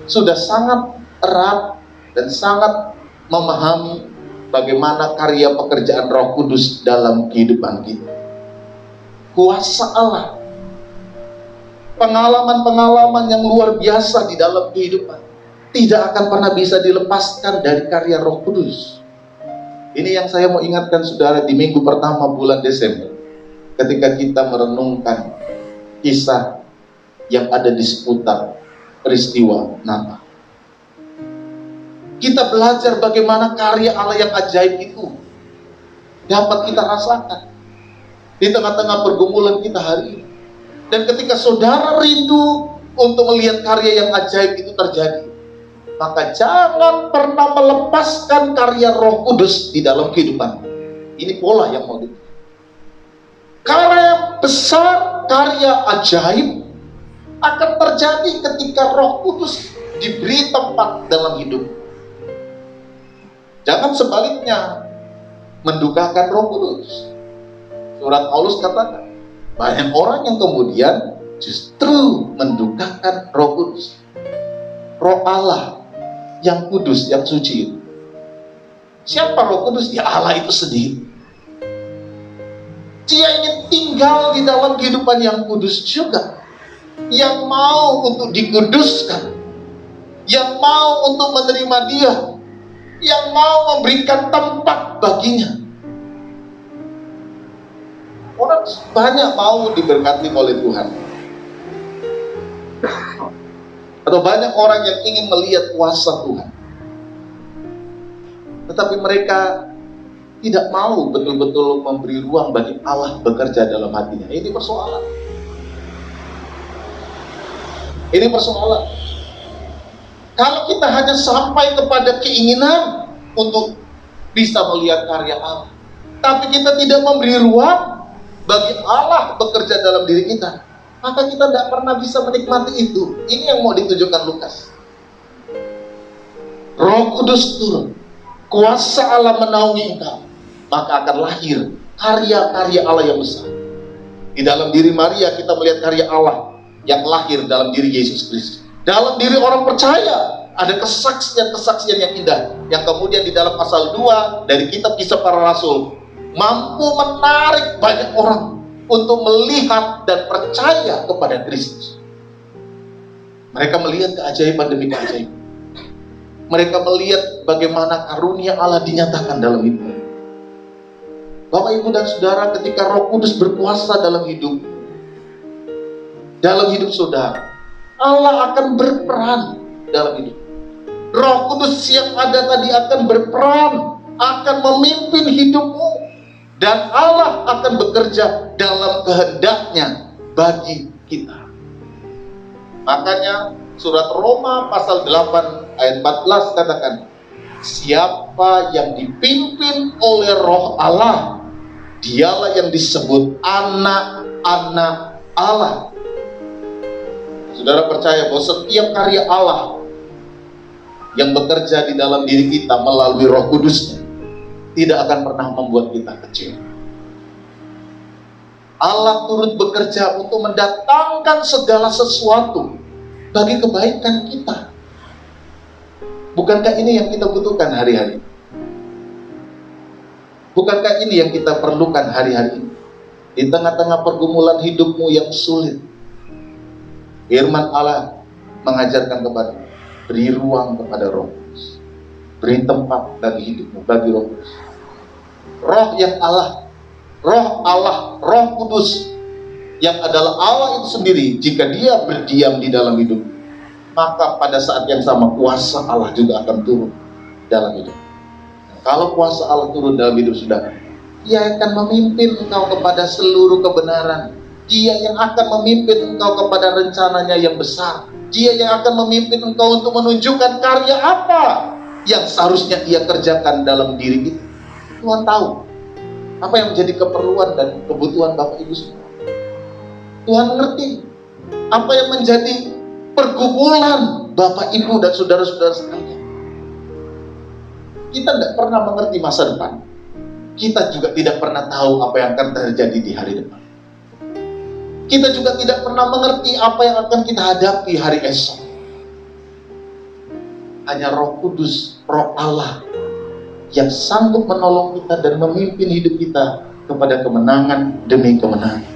sudah sangat erat dan sangat memahami bagaimana karya pekerjaan Roh Kudus dalam kehidupan kita. Kuasa Allah, pengalaman-pengalaman yang luar biasa di dalam kehidupan tidak akan pernah bisa dilepaskan dari karya Roh Kudus. Ini yang saya mau ingatkan saudara di minggu pertama bulan Desember, ketika kita merenungkan kisah yang ada di seputar peristiwa Natal. Kita belajar bagaimana karya Allah yang ajaib itu dapat kita rasakan di tengah-tengah pergumulan kita hari ini. Dan ketika saudara rindu untuk melihat karya yang ajaib itu terjadi, maka jangan pernah melepaskan karya Roh Kudus di dalam kehidupan. Ini pola yang mau diberikan. Karya besar, karya ajaib akan terjadi ketika Roh Kudus diberi tempat dalam hidup. Jangan sebaliknya mendukakan Roh Kudus. Surat Paulus katakan, banyak orang yang kemudian justru mendukakan Roh Kudus. Roh Allah yang kudus, yang suci. Siapa Roh Kudus? Ya Allah itu sendiri. Dia ingin tinggal di dalam kehidupan yang kudus juga, yang mau untuk dikuduskan, yang mau untuk menerima Dia, yang mau memberikan tempat baginya. Orang banyak mau diberkati oleh Tuhan, atau banyak orang yang ingin melihat kuasa Tuhan, tetapi mereka tidak mau betul-betul memberi ruang bagi Allah bekerja dalam hatinya. Ini persoalan. Ini persoalan. Kalau kita hanya sampai kepada keinginan untuk bisa melihat karya Allah, tapi kita tidak memberi ruang bagi Allah bekerja dalam diri kita, maka kita tidak pernah bisa menikmati itu. Ini yang mau ditunjukkan Lukas. Roh Kudus turun, kuasa Allah menaungi engkau, maka akan lahir karya-karya Allah yang besar. Di dalam diri Maria kita melihat karya Allah yang lahir dalam diri Yesus Kristus. Dalam diri orang percaya ada kesaksian-kesaksian yang indah, yang kemudian di dalam pasal 2 dari kitab Kisah Para Rasul mampu menarik banyak orang untuk melihat dan percaya kepada Kristus. Mereka melihat keajaiban demi keajaiban. Mereka melihat bagaimana karunia Allah dinyatakan dalam hidup. Bapak, Ibu, dan Saudara, ketika Roh Kudus berkuasa dalam hidup saudara, Allah akan berperan dalam hidup. Roh Kudus yang ada tadi akan berperan, akan memimpin hidupmu, dan Allah akan bekerja dalam kehendaknya bagi kita. Makanya surat Roma pasal 8 ayat 14 katakan, siapa yang dipimpin oleh Roh Allah, dialah yang disebut anak-anak Allah. Saudara percaya bahwa setiap karya Allah yang bekerja di dalam diri kita melalui Roh Kudusnya tidak akan pernah membuat kita kecil. Allah turut bekerja untuk mendatangkan segala sesuatu bagi kebaikan kita. Bukankah ini yang kita butuhkan hari-hari? Bukankah ini yang kita perlukan hari-hari ini? Di tengah-tengah pergumulan hidupmu yang sulit, firman Allah mengajarkan kepada, beri ruang kepada Roh Kudus. Beri tempat bagi hidupmu, bagi Roh Kudus. Roh yang Allah, Roh Allah, Roh Kudus yang adalah Allah itu sendiri, jika dia berdiam di dalam hidup, maka pada saat yang sama kuasa Allah juga akan turun dalam hidup. Kalau kuasa Allah turun dalam hidup saudara, Dia akan memimpin engkau kepada seluruh kebenaran. Dia yang akan memimpin engkau kepada rencananya yang besar. Dia yang akan memimpin engkau untuk menunjukkan karya apa yang seharusnya Ia kerjakan dalam diri kita. Tuhan tahu apa yang menjadi keperluan dan kebutuhan Bapak Ibu semua. Tuhan mengerti apa yang menjadi pergumulan Bapak Ibu dan saudara-saudara sekalian. Kita tidak pernah mengerti masa depan. Kita juga tidak pernah tahu apa yang akan terjadi di hari depan. Kita juga tidak pernah mengerti apa yang akan kita hadapi hari esok. Hanya Roh Kudus, Roh Allah yang sanggup menolong kita dan memimpin hidup kita kepada kemenangan demi kemenangan.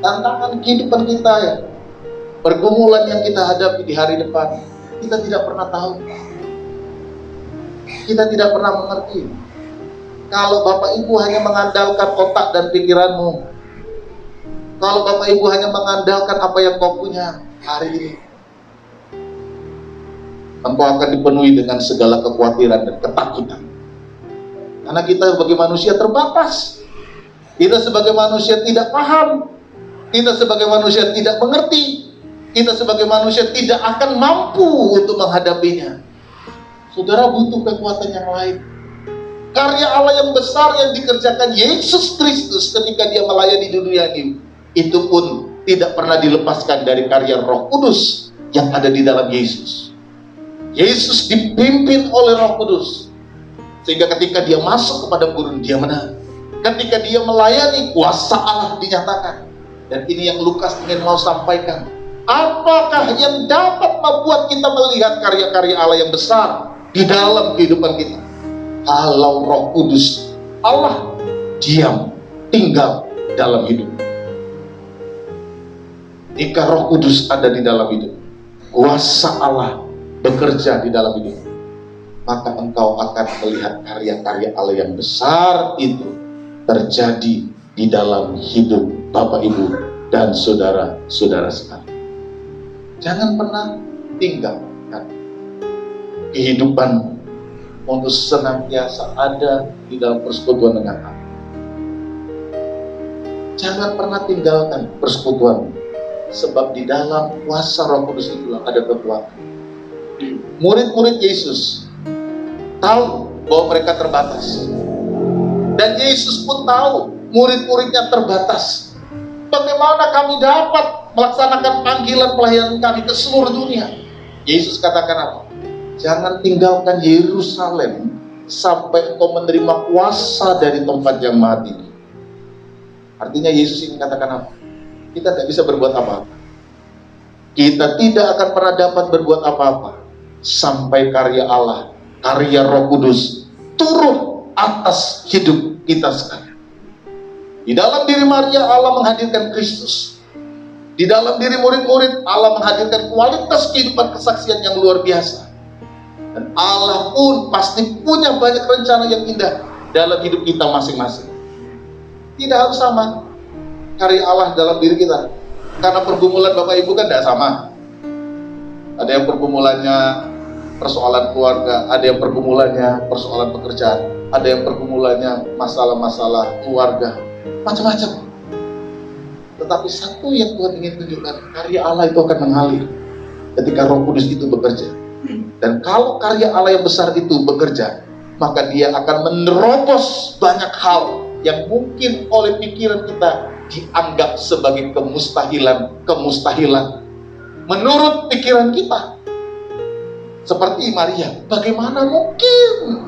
Tantangan kehidupan kita ya, pergumulan yang kita hadapi di hari depan, kita tidak pernah tahu. Kita tidak pernah mengerti. Kalau Bapak Ibu hanya mengandalkan otak dan pikiranmu, kalau Bapak Ibu hanya mengandalkan apa yang kau punya hari ini, engkau akan dipenuhi dengan segala kekhawatiran dan ketakutan. Karena kita sebagai manusia terbatas. Kita sebagai manusia tidak paham. Kita sebagai manusia tidak mengerti. Kita sebagai manusia tidak akan mampu untuk menghadapinya. Saudara butuh kekuatan yang lain. Karya Allah yang besar yang dikerjakan Yesus Kristus ketika Dia melayani dunia ini, itu pun tidak pernah dilepaskan dari karya Roh Kudus yang ada di dalam Yesus. Yesus dipimpin oleh Roh Kudus, sehingga ketika Dia masuk kepada gurun, Dia menang. Ketika Dia melayani, kuasa Allah dinyatakan. Dan ini yang Lukas ingin mau sampaikan. Apakah yang dapat membuat kita melihat karya-karya Allah yang besar di dalam kehidupan kita? Kalau Roh Kudus Allah diam, tinggal dalam hidup. Jika Roh Kudus ada di dalam hidup, kuasa Allah bekerja di dalam hidup, maka engkau akan melihat karya-karya Allah yang besar itu terjadi di dalam hidup Bapak Ibu dan saudara-saudara sekalian. Jangan pernah tinggalkan kehidupan untuk senantiasa ada di dalam persekutuan dengan Allah. Jangan pernah tinggalkan persekutuan, sebab di dalam kuasa Roh Kudus itulah ada kekuatan. Murid-murid Yesus tahu bahwa mereka terbatas, dan Yesus pun tahu murid-muridnya terbatas. Bagaimana kami dapat melaksanakan panggilan pelayanan kami ke seluruh dunia? Yesus katakan apa? Jangan tinggalkan Yerusalem sampai engkau menerima kuasa dari tempat yang maha tinggi. Artinya Yesus ingin katakan apa? Kita tidak bisa berbuat apa-apa. Kita tidak akan pernah dapat berbuat apa-apa sampai karya Allah, karya Roh Kudus turun atas hidup kita sekalian. Di dalam diri Maria Allah menghadirkan Kristus. Di dalam diri murid-murid Allah menghadirkan kualitas kehidupan kesaksian yang luar biasa. Dan Allah pun pasti punya banyak rencana yang indah dalam hidup kita masing-masing. Tidak harus sama karya Allah dalam diri kita. Karena pergumulan Bapak Ibu kan tidak sama. Ada yang pergumulannya persoalan keluarga, ada yang pergumulannya persoalan pekerjaan, ada yang pergumulannya masalah-masalah keluarga, macam-macam. Tetapi satu yang Tuhan ingin tunjukkan, karya Allah itu akan mengalir ketika Roh Kudus itu bekerja. Dan kalau karya Allah yang besar itu bekerja, maka Dia akan menerobos banyak hal yang mungkin oleh pikiran kita dianggap sebagai kemustahilan menurut pikiran kita. Seperti Maria, bagaimana mungkin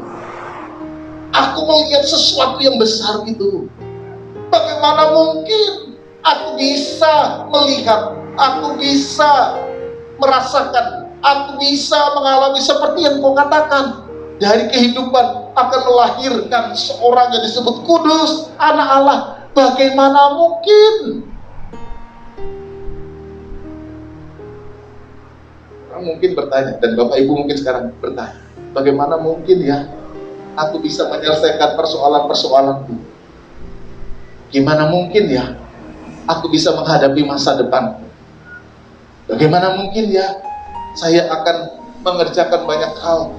aku melihat sesuatu yang besar itu? Bagaimana mungkin aku bisa melihat, aku bisa merasakan, aku bisa mengalami seperti yang kau katakan. Dari kehidupan akan melahirkan seorang yang disebut kudus, anak Allah. Bagaimana mungkin? Orang mungkin bertanya, dan Bapak Ibu mungkin sekarang bertanya, bagaimana mungkin ya aku bisa menyelesaikan persoalan-persoalanku? Gimana mungkin ya aku bisa menghadapi masa depan? Bagaimana mungkin ya saya akan mengerjakan banyak hal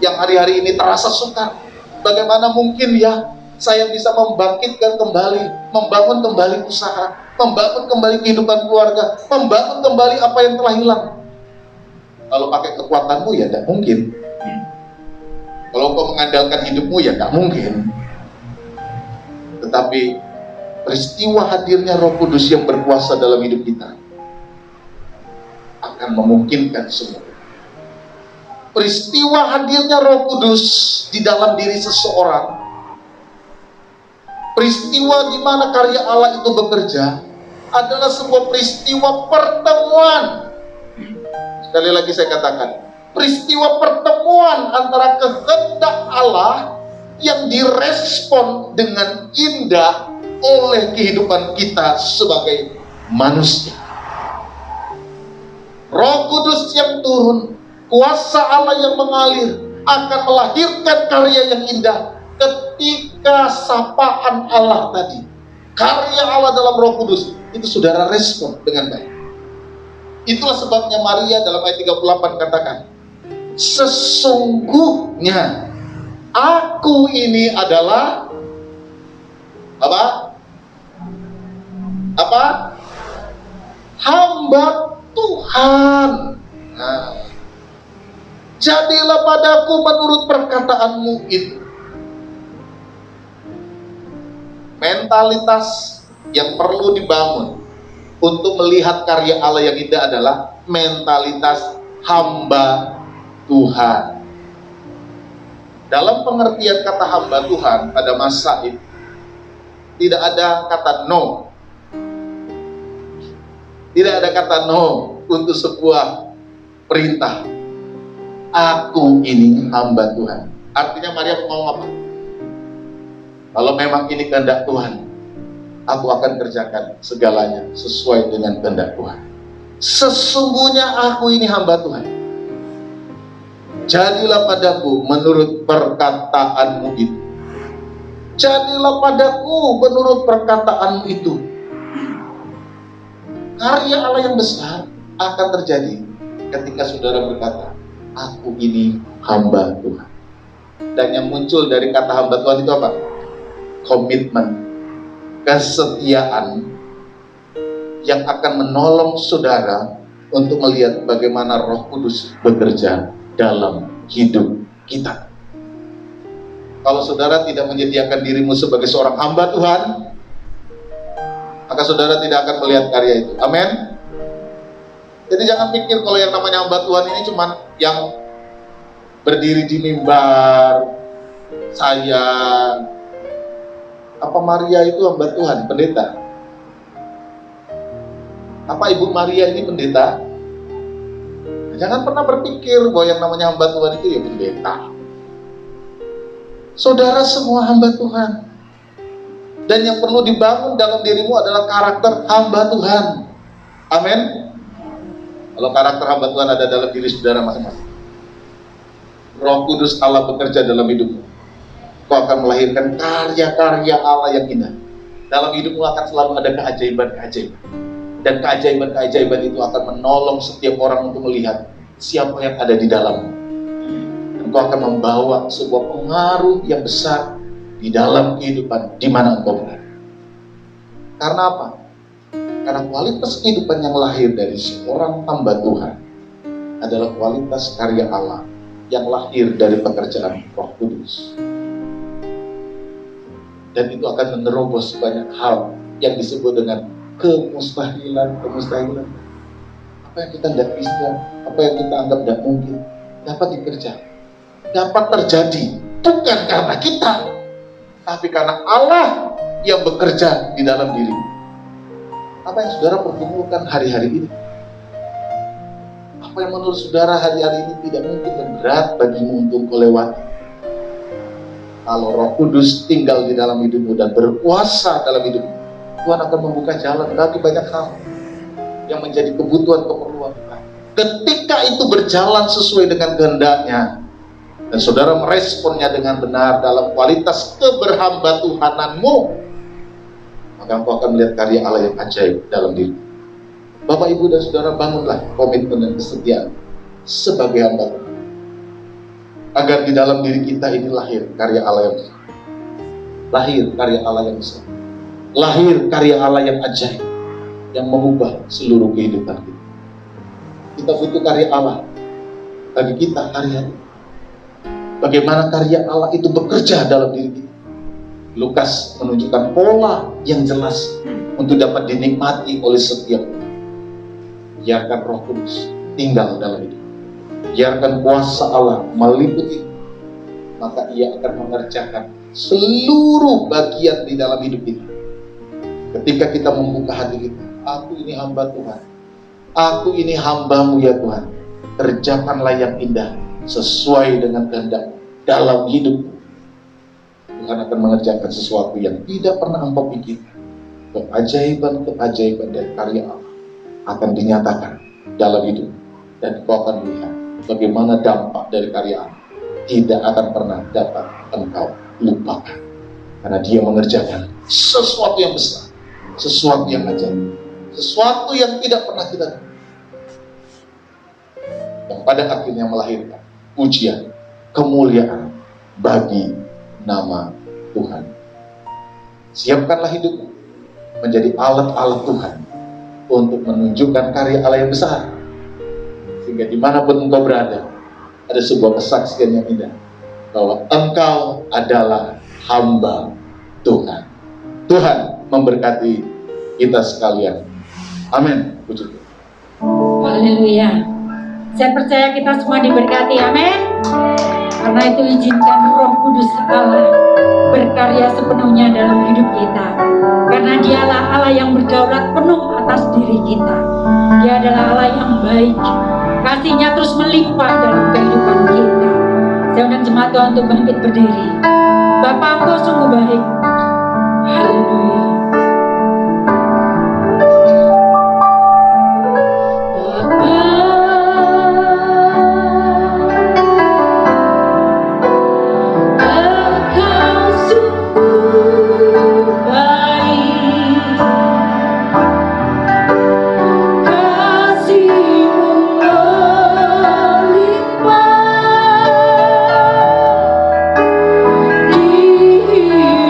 yang hari-hari ini terasa sukar? Bagaimana mungkin ya saya bisa membangkitkan kembali, membangun kembali usaha, membangun kembali kehidupan keluarga, membangun kembali apa yang telah hilang? Kalau pakai kekuatanmu ya tidak mungkin. Kalau kau mengandalkan hidupmu ya tidak mungkin. Tetapi peristiwa hadirnya Roh Kudus yang berkuasa dalam hidup kita akan memungkinkan semua. Peristiwa hadirnya Roh Kudus di dalam diri seseorang, peristiwa di mana karya Allah itu bekerja, adalah sebuah peristiwa pertemuan. Sekali lagi saya katakan, peristiwa pertemuan antara kehendak Allah yang direspon dengan indah oleh kehidupan kita sebagai manusia. Roh Kudus yang turun, kuasa Allah yang mengalir akan melahirkan karya yang indah ketika sapaan Allah tadi, karya Allah dalam Roh Kudus itu saudara respon dengan baik. Itulah sebabnya Maria dalam ayat 38 katakan, sesungguhnya aku ini adalah apa? Hamba Tuhan. Nah, jadilah padaku menurut perkataanmu itu. Mentalitas yang perlu dibangun untuk melihat karya Allah yang indah adalah mentalitas hamba Tuhan. Dalam pengertian kata hamba Tuhan pada masa itu, tidak ada kata no. Tidak ada kata no untuk sebuah perintah. Aku ini hamba Tuhan. Artinya Maria mau apa? Kalau memang ini kehendak Tuhan, aku akan kerjakan segalanya sesuai dengan kehendak Tuhan. Sesungguhnya aku ini hamba Tuhan. Jadilah padaku menurut perkataanmu itu. Jadilah padaku menurut perkataanmu itu. Karya Allah yang besar akan terjadi ketika saudara berkata, aku ini hamba Tuhan. Dan yang muncul dari kata hamba Tuhan itu apa? Komitmen, kesetiaan yang akan menolong saudara untuk melihat bagaimana Roh Kudus bekerja dalam hidup kita. Kalau saudara tidak menyediakan dirimu sebagai seorang hamba Tuhan, maka saudara tidak akan melihat karya itu. Amin. Jadi jangan pikir kalau yang namanya hamba Tuhan ini cuman yang berdiri di mimbar. Saya, apa Maria itu hamba Tuhan, pendeta? Apa Ibu Maria ini pendeta? Jangan pernah berpikir bahwa yang namanya hamba Tuhan itu ya pendeta. Saudara semua hamba Tuhan. Dan yang perlu dibangun dalam dirimu adalah karakter hamba Tuhan. Amin. Kalau karakter hamba Tuhan ada dalam diri saudara masing-masing, Roh Kudus Allah bekerja dalam hidupmu. Kau akan melahirkan karya-karya Allah yang indah. Dalam hidupmu akan selalu ada keajaiban-keajaiban. Dan keajaiban-keajaiban itu akan menolong setiap orang untuk melihat siapa yang ada di dalammu. Dan kau akan membawa sebuah pengaruh yang besar di dalam kehidupan di mana engkau berada. Karena apa? Karena kualitas kehidupan yang lahir dari seorang hamba Tuhan adalah kualitas karya Allah yang lahir dari pekerjaan Roh Kudus. Dan itu akan menerobos banyak hal yang disebut dengan kemustahilan. Apa yang kita tidak bisa, apa yang kita anggap tidak mungkin, dapat dikerjakan, dapat terjadi, bukan karena kita, tapi karena Allah yang bekerja di dalam diri. Apa yang saudara pergumulkan hari-hari ini? Apa yang menurut saudara hari-hari ini tidak mungkin dan berat bagimu untuk kau lewati? Kalau Roh Kudus tinggal di dalam hidupmu dan berkuasa dalam hidupmu, Tuhan akan membuka jalan bagi banyak hal yang menjadi kebutuhan keperluan Tuhan. Ketika itu berjalan sesuai dengan kehendaknya, dan saudara meresponnya dengan benar dalam kualitas keberhamba Tuhananmu, maka engkau akan melihat karya Allah yang ajaib dalam diri. Bapak, Ibu, dan Saudara, bangunlah komitmen dan kesetiaan sebagai hamba Tuhan, agar di dalam diri kita ini lahir karya Allah yang besar, lahir karya Allah yang besar, lahir karya Allah yang ajaib, yang mengubah seluruh kehidupan kita. Kita butuh karya Allah bagi kita hari-hari. Bagaimana karya Allah itu bekerja dalam diri kita. Lukas menunjukkan pola yang jelas untuk dapat dinikmati oleh setiap orang. Biarkan Roh Kudus tinggal dalam hidup. Biarkan kuasa Allah meliputi, maka Ia akan mengerjakan seluruh bagian di dalam hidup kita. Ketika kita membuka hati kita, aku ini hamba Tuhan, aku ini hamba-Mu ya Tuhan, kerjakanlah yang indah sesuai dengan kehendak dalam hidup. Tuhan akan mengerjakan sesuatu yang tidak pernah engkau pikirkan. Keajaiban-keajaiban dari karya Allah akan dinyatakan dalam hidup, dan kau akan melihat bagaimana dampak dari karya Allah tidak akan pernah dapat engkau lupakan, karena Dia mengerjakan sesuatu yang besar, sesuatu yang ajaib, sesuatu yang tidak pernah kita lihat, yang pada akhirnya melahirkan pujian, kemuliaan bagi nama Tuhan. Siapkanlah hidupmu menjadi alat-alat Tuhan untuk menunjukkan karya Allah yang besar, sehingga dimanapun engkau berada, ada sebuah kesaksian yang indah bahwa engkau adalah hamba Tuhan. Tuhan memberkati kita sekalian. Amin. Puji Tuhan. Haleluya. Saya percaya kita semua diberkati. Amin. Karena itu izinkan Roh Kudus Allah berkarya sepenuhnya dalam hidup kita. Karena Dialah Allah yang berdaulat penuh atas diri kita. Dia adalah Allah yang baik. Kasih-Nya terus melimpah dalam kehidupan kita. Saya undang jemaat Tuhan untuk bangkit berdiri. Bapa, Engkau sungguh baik. Haleluya.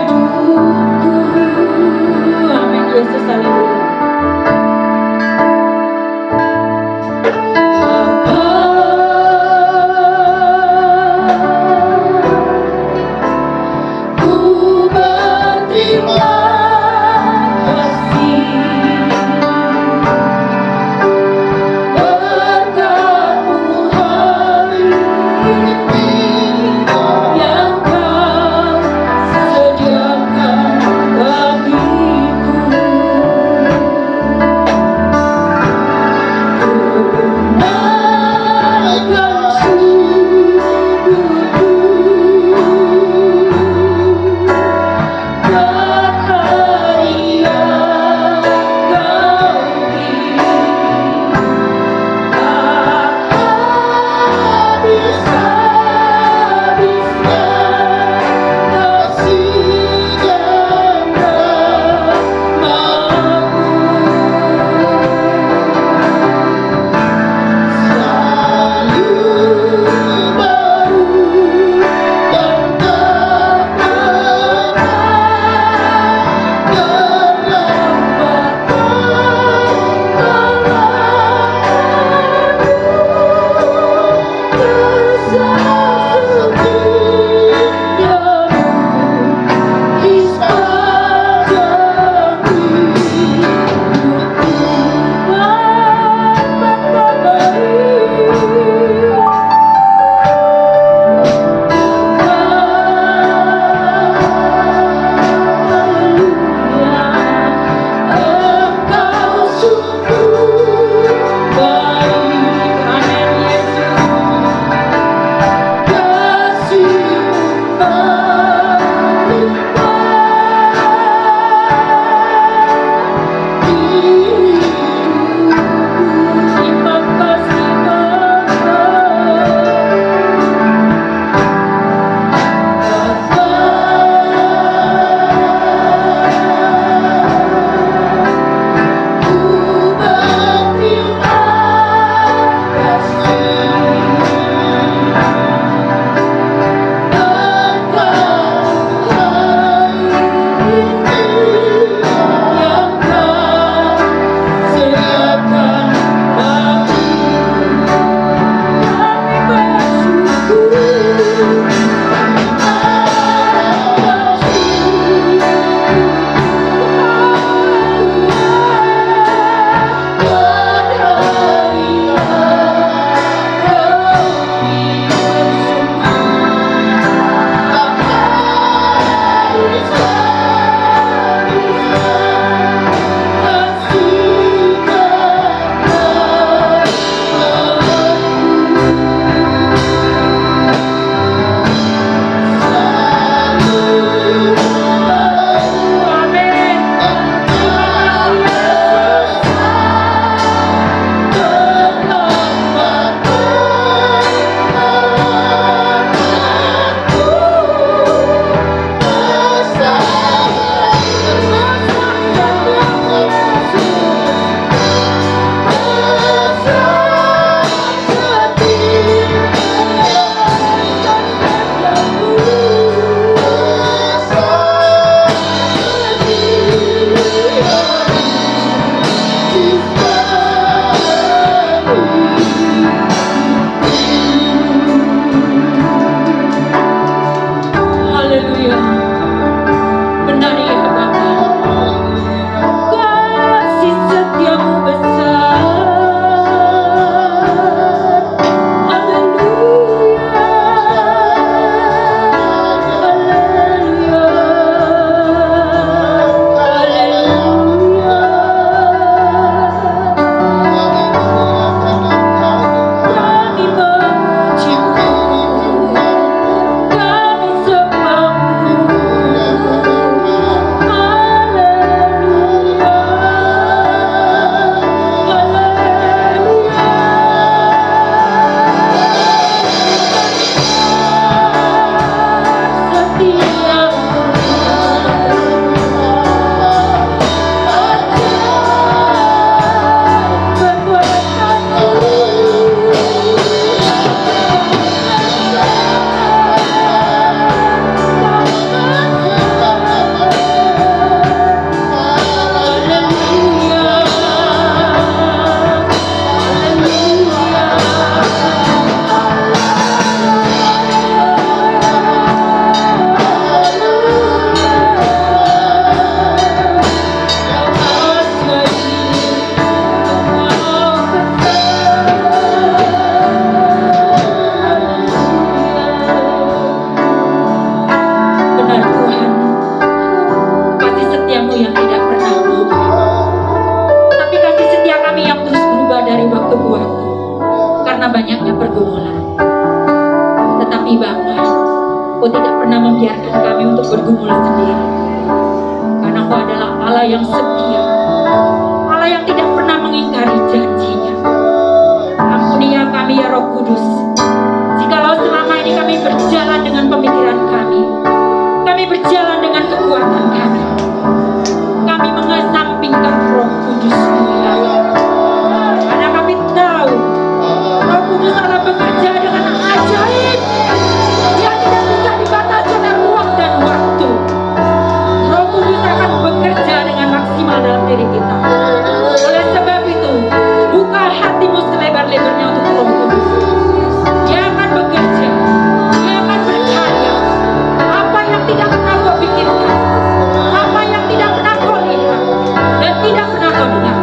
Hidupku banyaknya pergumulan. Tetapi Bapa, Kau tidak pernah membiarkan kami untuk bergumul sendiri. Karena Kau adalah Allah yang setia, Allah yang tidak pernah mengingkari janjinya. Ampuni ya kami ya Roh Kudus, jikalau selama ini kami berjalan dengan pemikiran kami berjalan dengan kekuatan kami mengesampingkan Roh Kudus-Mu ya Allah. Karena kami tahu Roh Kudus Allah bekerja dengan ajaib yang tidak bisa dibatasi oleh ruang dan waktu. Roh Kudus akan bekerja dengan maksimal dalam diri kita. Oleh sebab itu, buka hatimu selebar-lebarnya untuk Roh Kudus. Dia akan bekerja, Dia akan berkarya. Apa yang tidak pernah kau pikirkan, apa yang tidak pernah kau lihat dan tidak pernah kau dengar,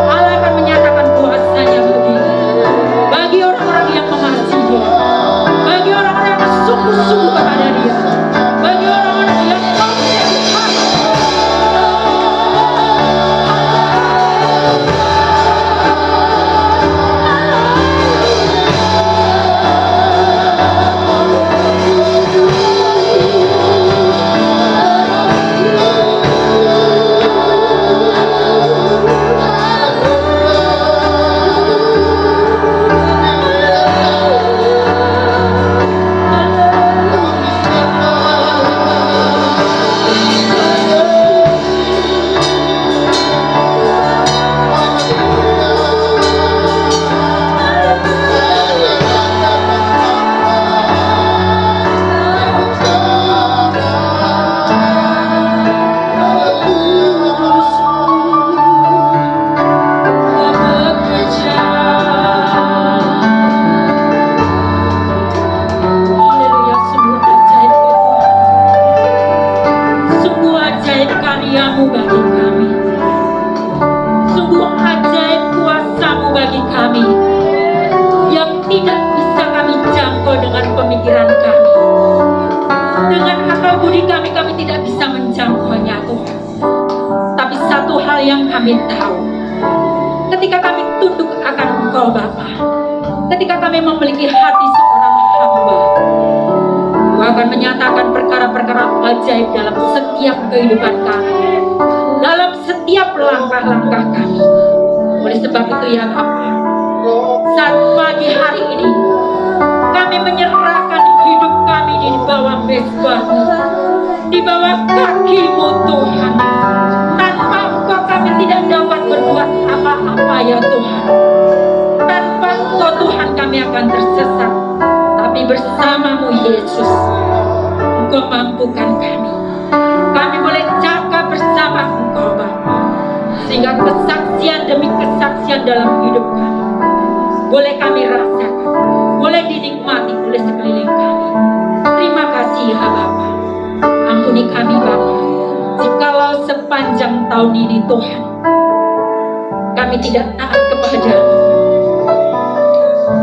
Allah akan menyatakan kuasanya begini. Bagi orang-orang yang mengasihi Dia, bagi orang-orang yang sungguh-sungguh kepada Dia, bagi orang-orang yang mau menjadi ketika kami tunduk akan Engkau Bapa, ketika kami memiliki hati seorang hamba, Kau akan menyatakan perkara-perkara ajaib dalam setiap kehidupan kami, dalam setiap langkah-langkah kami. Oleh sebab itu ya Bapa, saat pagi hari ini kami menyerahkan hidup kami di bawah mezbah-Mu, di bawah kaki-Mu Tuhan. Tanpa Engkau kami tidak dapat berbuat apa-apa ya Tuhan. Tanpa Engkau Tuhan kami akan tersesat. Tapi bersama-Mu Yesus, Engkau mampukan kami. Kami boleh jaga bersama Engkau Bapa, sehingga kesaksian demi kesaksian dalam hidup kami boleh kami rasakan, boleh dinikmati oleh sekeliling kami. Terima kasih ya Bapa. Ampuni kami Bapa, jikalau sepanjang tahun ini Tuhan kami tidak taat kepada-Mu,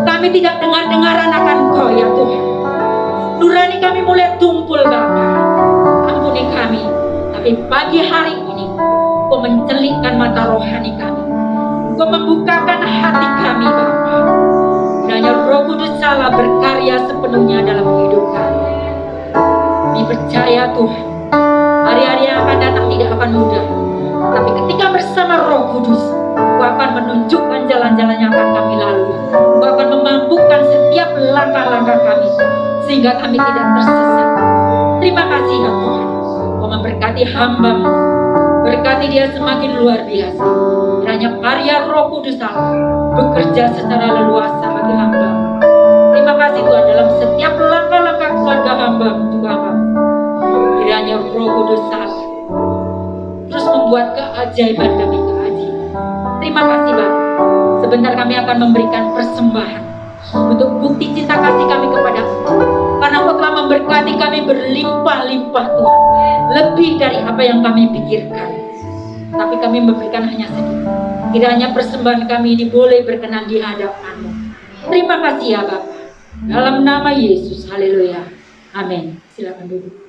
kami tidak dengar-dengaran akan Kau ya Tuhan. Nurani kami mulai tumpul Bapa. Ampuni kami. Tapi pagi hari ini Kau mencelikkan mata rohani kami, Kau membukakan hati kami Bapa. Kiranya Roh Kudus Allah berkarya sepenuhnya dalam hidup kami. Kami percaya Tuhan, hari-hari yang akan datang tidak akan mudah. Tapi ketika bersama Roh Kudus, Kau akan menunjukkan jalan-jalan yang akan kami lalui. Kau akan memampukan setiap langkah-langkah kami, sehingga kami tidak tersesat. Terima kasih ya Tuhan. Kau memberkati hamba-Mu, berkati dia semakin luar biasa. Kiranya karya Roh Kudus Allah bekerja secara leluasa bagi hamba-Mu. Terima kasih Tuhan dalam setiap langkah-langkah keluarga hamba-Mu Tuhan. Kiranya Roh Kudus Allah terus membuat keajaiban demi keajaiban. Terima kasih Bapak. Sebentar kami akan memberikan persembahan untuk bukti cinta kasih kami kepada Engkau. Karena Engkau telah memberkati kami berlimpah-limpah Tuhan, lebih dari apa yang kami pikirkan. Tapi kami memberikan hanya sedikit. Kiranya persembahan kami ini boleh berkenan di hadapan-Mu. Terima kasih ya Bapak. Dalam nama Yesus, haleluya. Amin. Silakan duduk.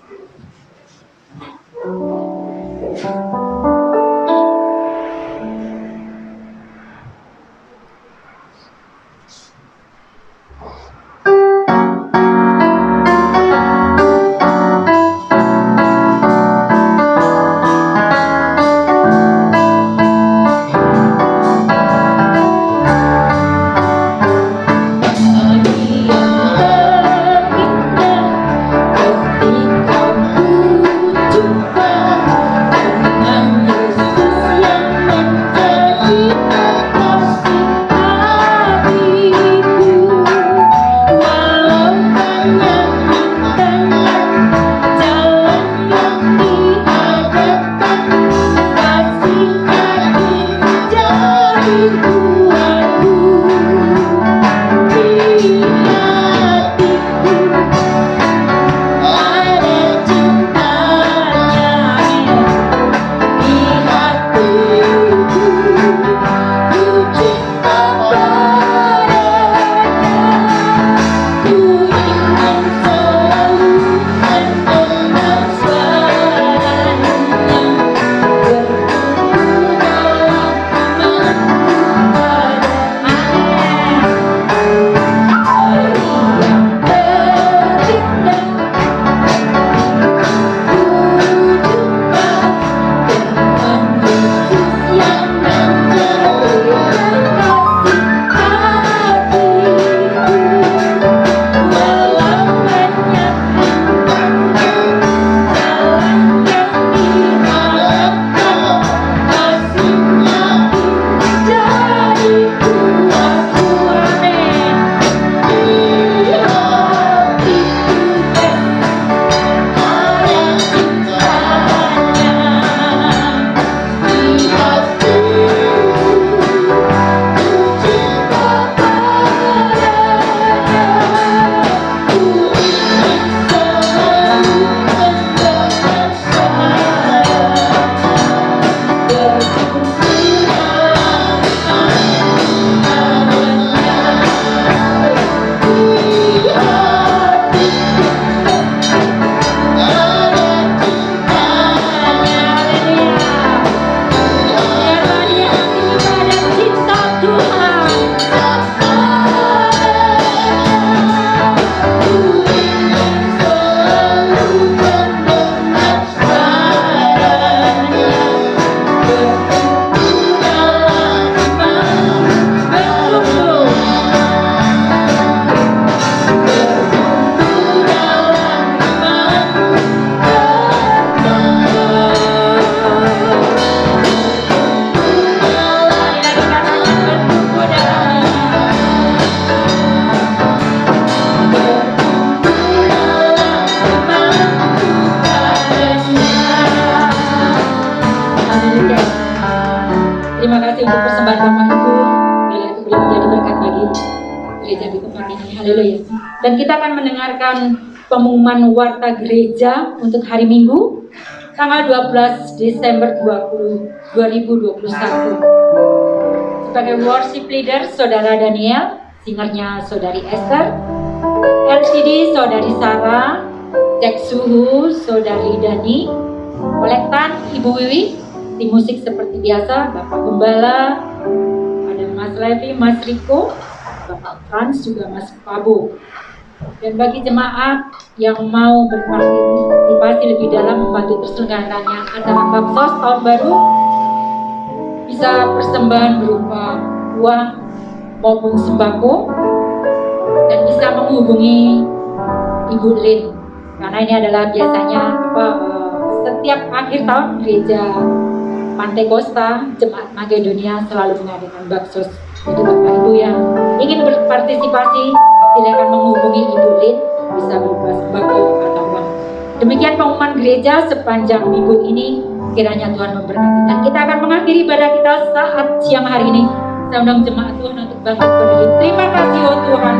gambar Bapak Ibu, biarlah itu boleh menjadi berkat bagi gereja di tempat ini. Haleluya. Dan kita akan mendengarkan pengumuman warta gereja untuk hari Minggu tanggal 12 Desember 2021. Sebagai worship leader Saudara Daniel, singernya Saudari Esther, LCD Saudari Sarah, cek suhu Saudari Dani, kolektan Ibu Wiwi, tim musik seperti biasa Bapak Gembala, ada Mas Levi, Mas Riko, Bapak Frans, juga Mas Pabo. Dan bagi jemaat yang mau berpartisipasi lebih dalam membantu terselenggaranya acara Kapsos tahun baru, bisa persembahan berupa uang maupun sembako, dan bisa menghubungi Ibu Lin, karena ini adalah biasanya setiap akhir tahun gereja Pantai Costa Jemaat Makedonia selalu mengadakan baksos. Jadi Bapak Ibu yang ingin berpartisipasi, silakan menghubungi Ibu Lin, bisa berupa sembako atau uang. Demikian pengumuman gereja sepanjang minggu ini. Kiranya Tuhan memberkati. Dan kita akan mengakhiri ibadah kita saat siang hari ini. Saya undang jemaat Tuhan untuk bangkit berdiri. Terima kasih oh Tuhan.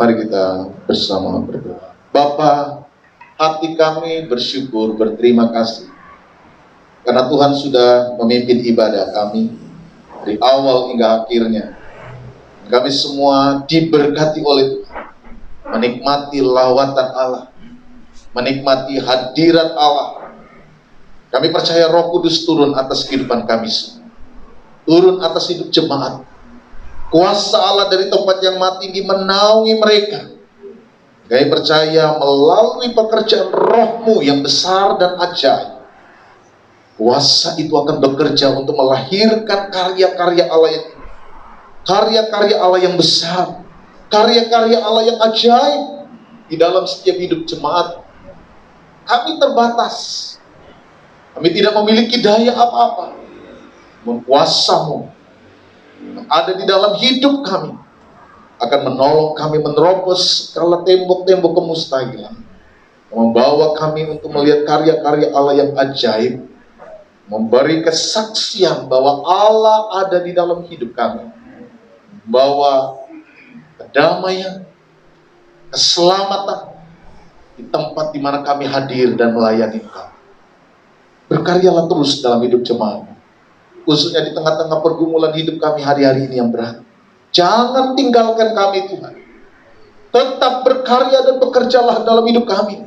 Mari kita bersama berdoa. Bapa, hati kami bersyukur, berterima kasih karena Tuhan sudah memimpin ibadah kami dari awal hingga akhirnya. Kami semua diberkati oleh Tuhan, menikmati lawatan Allah, menikmati hadirat Allah. Kami percaya Roh Kudus turun atas kehidupan kami semua, turun atas hidup jemaat. Kuasa Allah dari tempat yang maha tinggi menaungi mereka. Kami percaya melalui pekerjaan Roh-Mu yang besar dan ajaib, kuasa itu akan bekerja untuk melahirkan karya-karya Allah yang indah, karya-karya Allah yang besar, karya-karya Allah yang ajaib di dalam setiap hidup jemaat. Kami terbatas, kami tidak memiliki daya apa-apa. Kuasa-Mu yang ada di dalam hidup kami akan menolong kami menerobos segala tembok-tembok kemustahilan, membawa kami untuk melihat karya-karya Allah yang ajaib, memberi kesaksian bahwa Allah ada di dalam hidup kami, membawa kedamaian, keselamatan di tempat di mana kami hadir dan melayani Engkau. Berkaryalah terus dalam hidup jemaat, khususnya di tengah-tengah pergumulan hidup kami hari-hari ini yang berat. Jangan tinggalkan kami Tuhan. Tetap berkarya dan bekerjalah dalam hidup kami.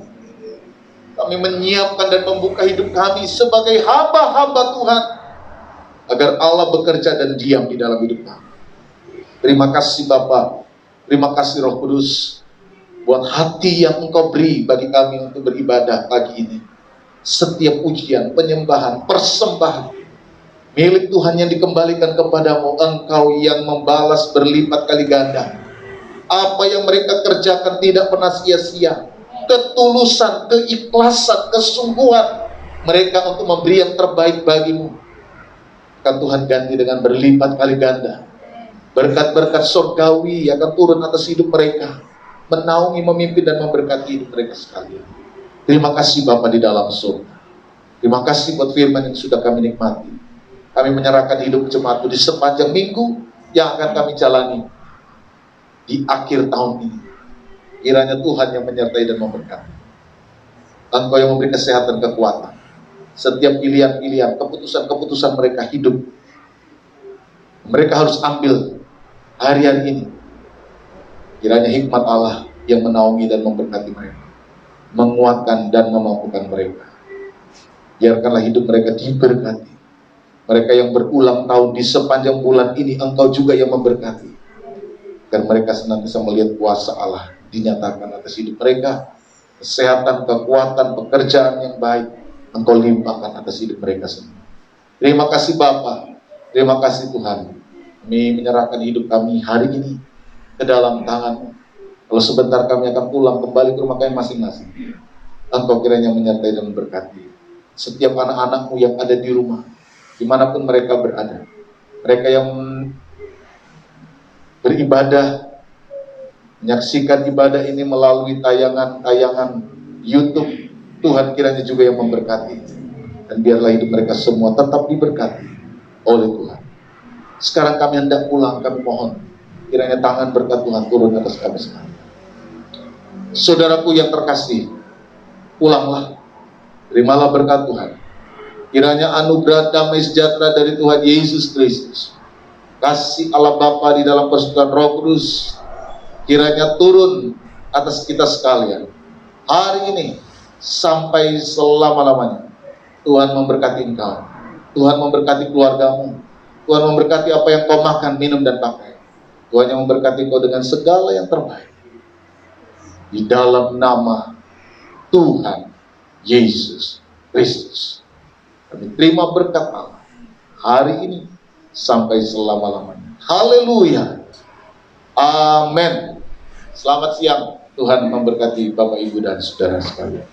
Kami menyiapkan dan membuka hidup kami sebagai hamba-hamba Tuhan, agar Allah bekerja dan diam di dalam hidup kami. Terima kasih Bapa, terima kasih Roh Kudus, buat hati yang Engkau beri bagi kami untuk beribadah pagi ini. Setiap ujian, penyembahan, persembahan milik Tuhan yang dikembalikan kepadamu, Engkau yang membalas berlipat kali ganda. Apa yang mereka kerjakan tidak pernah sia-sia. Ketulusan, keikhlasan, kesungguhan mereka untuk memberi yang terbaik bagimu, kan Tuhan ganti dengan berlipat kali ganda. Berkat-berkat surgawi akan turun atas hidup mereka, menaungi, memimpin, dan memberkati hidup mereka sekalian. Terima kasih Bapa di dalam surga. Terima kasih buat firman yang sudah kami nikmati. Kami menyerahkan hidup jemaatku di sepanjang minggu yang akan kami jalani di akhir tahun ini. Kiranya Tuhan yang menyertai dan memberkati. Engkau yang memberi kesehatan, kekuatan. setiap pilihan-pilihan, keputusan-keputusan mereka hidup, mereka harus ambil hari-hari ini. Kiranya hikmat Allah yang menaungi dan memberkati mereka, menguatkan dan memampukan mereka. Biarkanlah hidup mereka diberkati. Mereka yang berulang tahun di sepanjang bulan ini, Engkau juga yang memberkati. Dan mereka senantiasa melihat kuasa Allah dinyatakan atas hidup mereka. Kesehatan, kekuatan, pekerjaan yang baik, Engkau limpahkan atas hidup mereka semua. Terima kasih Bapa, terima kasih Tuhan. Kami menyerahkan hidup kami hari ini ke dalam tangan-Mu. Kalau sebentar kami akan pulang kembali ke rumah kami masing-masing, Engkau kiranya menyertai dan memberkati setiap anak-anak-Mu yang ada di rumah, dimanapun mereka berada. Mereka yang beribadah, menyaksikan ibadah ini melalui tayangan-tayangan YouTube, Tuhan kiranya juga yang memberkati. Dan biarlah hidup mereka semua tetap diberkati oleh Tuhan. Sekarang kami hendak pulang, kami mohon kiranya tangan berkat Tuhan turun atas kami sekarang. Saudaraku yang terkasih, pulanglah, terimalah berkat Tuhan. Kiranya anugerah damai sejahtera dari Tuhan Yesus Kristus, kasih Allah Bapa di dalam persekutuan Roh Kudus, kiranya turun atas kita sekalian hari ini sampai selama-lamanya. Tuhan memberkati engkau, Tuhan memberkati keluargamu, Tuhan memberkati apa yang kau makan, minum, dan pakai. Tuhan yang memberkati kau dengan segala yang terbaik. Di dalam nama Tuhan Yesus Kristus, kami terima berkat Allah hari ini sampai selama-lamanya. Haleluya. Amin. Selamat siang. Tuhan memberkati Bapak, Ibu, dan saudara sekalian.